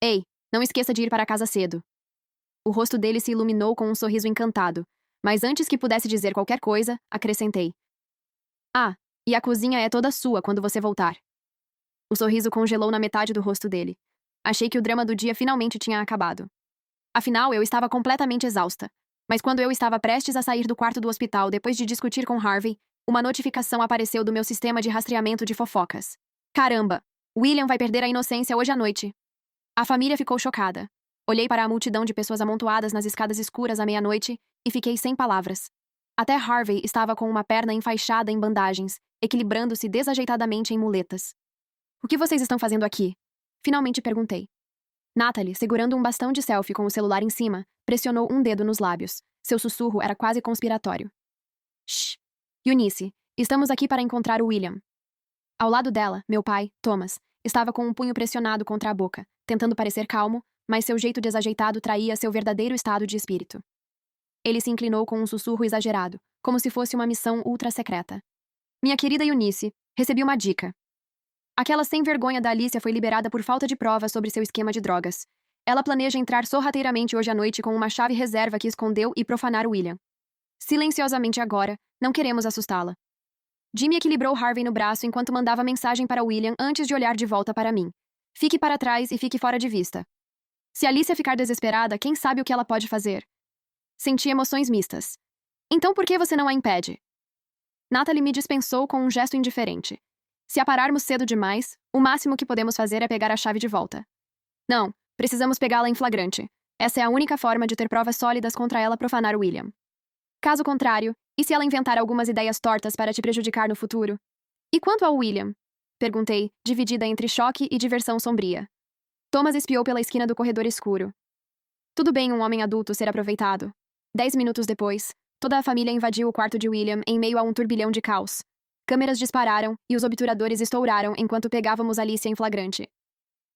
Ei, não esqueça de ir para casa cedo. O rosto dele se iluminou com um sorriso encantado, mas antes que pudesse dizer qualquer coisa, acrescentei: Ah, e a cozinha é toda sua quando você voltar. O sorriso congelou na metade do rosto dele. Achei que o drama do dia finalmente tinha acabado. Afinal, eu estava completamente exausta. Mas quando eu estava prestes a sair do quarto do hospital depois de discutir com Harvey, uma notificação apareceu do meu sistema de rastreamento de fofocas. Caramba! William vai perder a inocência hoje à noite. A família ficou chocada. Olhei para a multidão de pessoas amontoadas nas escadas escuras à meia-noite e fiquei sem palavras. Até Harvey estava com uma perna enfaixada em bandagens, equilibrando-se desajeitadamente em muletas. O que vocês estão fazendo aqui? Finalmente perguntei. Natalie, segurando um bastão de selfie com o celular em cima, pressionou um dedo nos lábios. Seu sussurro era quase conspiratório. Shh! Eunice, estamos aqui para encontrar o William. Ao lado dela, meu pai, Thomas, estava com um punho pressionado contra a boca, tentando parecer calmo, mas seu jeito desajeitado traía seu verdadeiro estado de espírito. Ele se inclinou com um sussurro exagerado, como se fosse uma missão ultra-secreta. Minha querida Eunice, recebi uma dica. Aquela sem-vergonha da Alicia foi liberada por falta de provas sobre seu esquema de drogas. Ela planeja entrar sorrateiramente hoje à noite com uma chave reserva que escondeu e profanar William. Silenciosamente agora, não queremos assustá-la. Jimmy equilibrou Harvey no braço enquanto mandava mensagem para William antes de olhar de volta para mim. Fique para trás e fique fora de vista. Se Alicia ficar desesperada, quem sabe o que ela pode fazer? Senti emoções mistas. Então por que você não a impede? Natalie me dispensou com um gesto indiferente. Se a pararmos cedo demais, o máximo que podemos fazer é pegar a chave de volta. Não, precisamos pegá-la em flagrante. Essa é a única forma de ter provas sólidas contra ela profanar William. Caso contrário, e se ela inventar algumas ideias tortas para te prejudicar no futuro? E quanto ao William? Perguntei, dividida entre choque e diversão sombria. Thomas espiou pela esquina do corredor escuro. Tudo bem um homem adulto ser aproveitado. 10 minutos depois, toda a família invadiu o quarto de William em meio a um turbilhão de caos. Câmeras dispararam e os obturadores estouraram enquanto pegávamos Alicia em flagrante.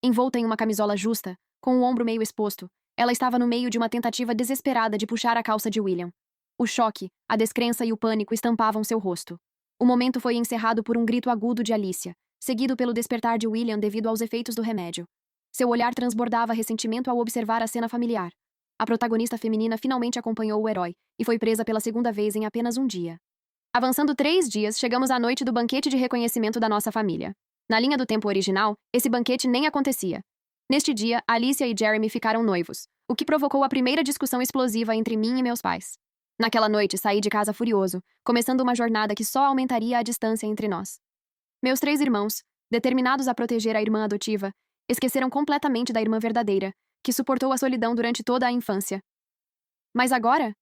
Envolta em uma camisola justa, com o ombro meio exposto, ela estava no meio de uma tentativa desesperada de puxar a calça de William. O choque, a descrença e o pânico estampavam seu rosto. O momento foi encerrado por um grito agudo de Alicia, seguido pelo despertar de William devido aos efeitos do remédio. Seu olhar transbordava ressentimento ao observar a cena familiar. A protagonista feminina finalmente acompanhou o herói e foi presa pela segunda vez em apenas um dia. Avançando 3 dias, chegamos à noite do banquete de reconhecimento da nossa família. Na linha do tempo original, esse banquete nem acontecia. Neste dia, Alicia e Jeremy ficaram noivos, o que provocou a primeira discussão explosiva entre mim e meus pais. Naquela noite, saí de casa furioso, começando uma jornada que só aumentaria a distância entre nós. Meus 3 irmãos, determinados a proteger a irmã adotiva, esqueceram completamente da irmã verdadeira, que suportou a solidão durante toda a infância. Mas agora?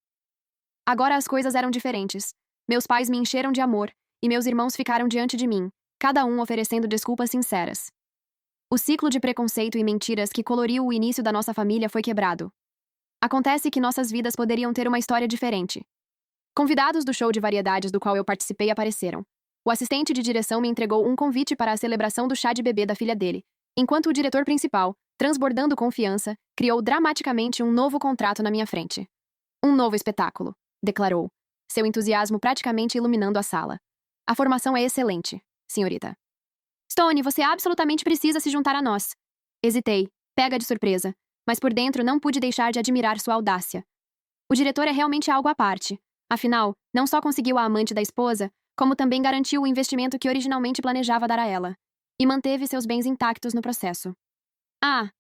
Agora as coisas eram diferentes. Meus pais me encheram de amor, e meus irmãos ficaram diante de mim, cada um oferecendo desculpas sinceras. O ciclo de preconceito e mentiras que coloriu o início da nossa família foi quebrado. Acontece que nossas vidas poderiam ter uma história diferente. Convidados do show de variedades do qual eu participei apareceram. O assistente de direção me entregou um convite para a celebração do chá de bebê da filha dele, enquanto o diretor principal, transbordando confiança, criou dramaticamente um novo contrato na minha frente. Um novo espetáculo, declarou, seu entusiasmo praticamente iluminando a sala. A formação é excelente, senhorita. Stone, você absolutamente precisa se juntar a nós. Hesitei, pega de surpresa, mas por dentro não pude deixar de admirar sua audácia. O diretor é realmente algo à parte. Afinal, não só conseguiu a amante da esposa, como também garantiu o investimento que originalmente planejava dar a ela. E manteve seus bens intactos no processo. Ah!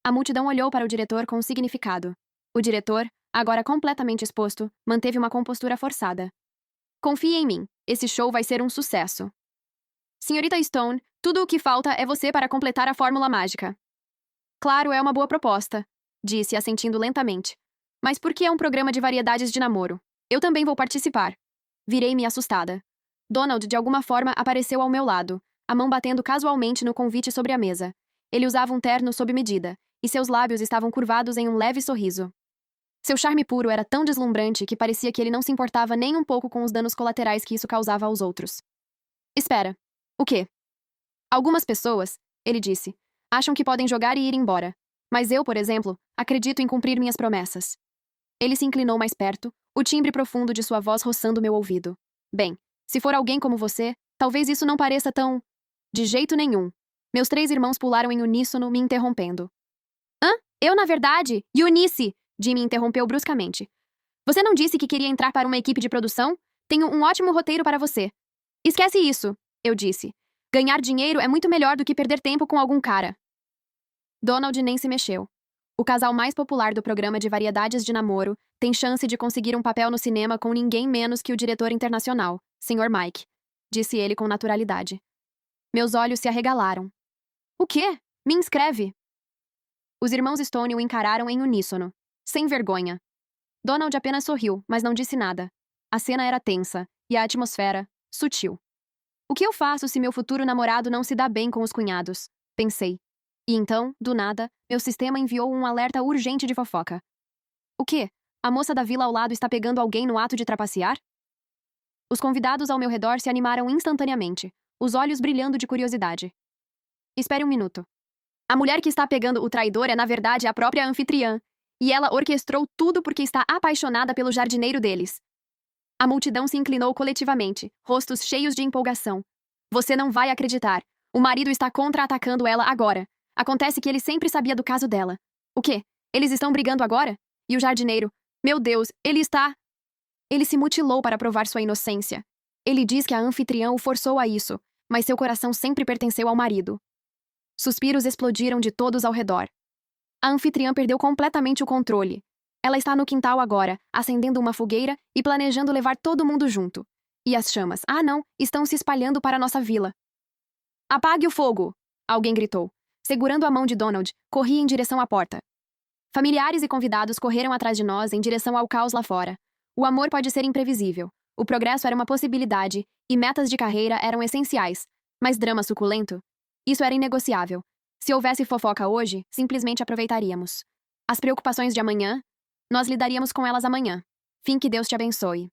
A multidão olhou para o diretor com significado. O diretor, agora completamente exposto, manteve uma compostura forçada. Confie em mim, esse show vai ser um sucesso. Senhorita Stone, tudo o que falta é você para completar a fórmula mágica. Claro, é uma boa proposta, disse, assentindo lentamente. Mas por que é um programa de variedades de namoro? Eu também vou participar. Virei-me assustada. Donald, de alguma forma, apareceu ao meu lado, a mão batendo casualmente no convite sobre a mesa. Ele usava um terno sob medida, e seus lábios estavam curvados em um leve sorriso. Seu charme puro era tão deslumbrante que parecia que ele não se importava nem um pouco com os danos colaterais que isso causava aos outros. Espera. O quê? Algumas pessoas, ele disse, acham que podem jogar e ir embora. Mas eu, por exemplo, acredito em cumprir minhas promessas. Ele se inclinou mais perto, o timbre profundo de sua voz roçando meu ouvido. Bem, se for alguém como você, talvez isso não pareça tão... De jeito nenhum. Meus 3 irmãos pularam em uníssono, me interrompendo. Hã? Eu, na verdade? Eunice! Jimmy interrompeu bruscamente. Você não disse que queria entrar para uma equipe de produção? Tenho um ótimo roteiro para você. Esquece isso, eu disse. Ganhar dinheiro é muito melhor do que perder tempo com algum cara. Donald nem se mexeu. O casal mais popular do programa de variedades de namoro tem chance de conseguir um papel no cinema com ninguém menos que o diretor internacional, Sr. Mike, disse ele com naturalidade. Meus olhos se arregalaram. O quê? Me inscreve! Os irmãos Stone o encararam em uníssono, sem vergonha. Donald apenas sorriu, mas não disse nada. A cena era tensa, e a atmosfera, sutil. O que eu faço se meu futuro namorado não se dá bem com os cunhados? Pensei. E então, do nada, meu sistema enviou um alerta urgente de fofoca. O quê? A moça da vila ao lado está pegando alguém no ato de trapacear? Os convidados ao meu redor se animaram instantaneamente, os olhos brilhando de curiosidade. Espere um minuto. A mulher que está pegando o traidor é, na verdade, a própria anfitriã, e ela orquestrou tudo porque está apaixonada pelo jardineiro deles. A multidão se inclinou coletivamente, rostos cheios de empolgação. Você não vai acreditar. O marido está contra-atacando ela agora. Acontece que ele sempre sabia do caso dela. O quê? Eles estão brigando agora? E o jardineiro? Meu Deus, ele está... Ele se mutilou para provar sua inocência. Ele diz que a anfitriã o forçou a isso, mas seu coração sempre pertenceu ao marido. Suspiros explodiram de todos ao redor. A anfitriã perdeu completamente o controle. Ela está no quintal agora, acendendo uma fogueira e planejando levar todo mundo junto. E as chamas, não, estão se espalhando para nossa vila. Apague o fogo! Alguém gritou. Segurando a mão de Donald, corri em direção à porta. Familiares e convidados correram atrás de nós em direção ao caos lá fora. O amor pode ser imprevisível. O progresso era uma possibilidade, e metas de carreira eram essenciais. Mas drama suculento? Isso era inegociável. Se houvesse fofoca hoje, simplesmente aproveitaríamos. As preocupações de amanhã? Nós lidaríamos com elas amanhã. Fim, que Deus te abençoe.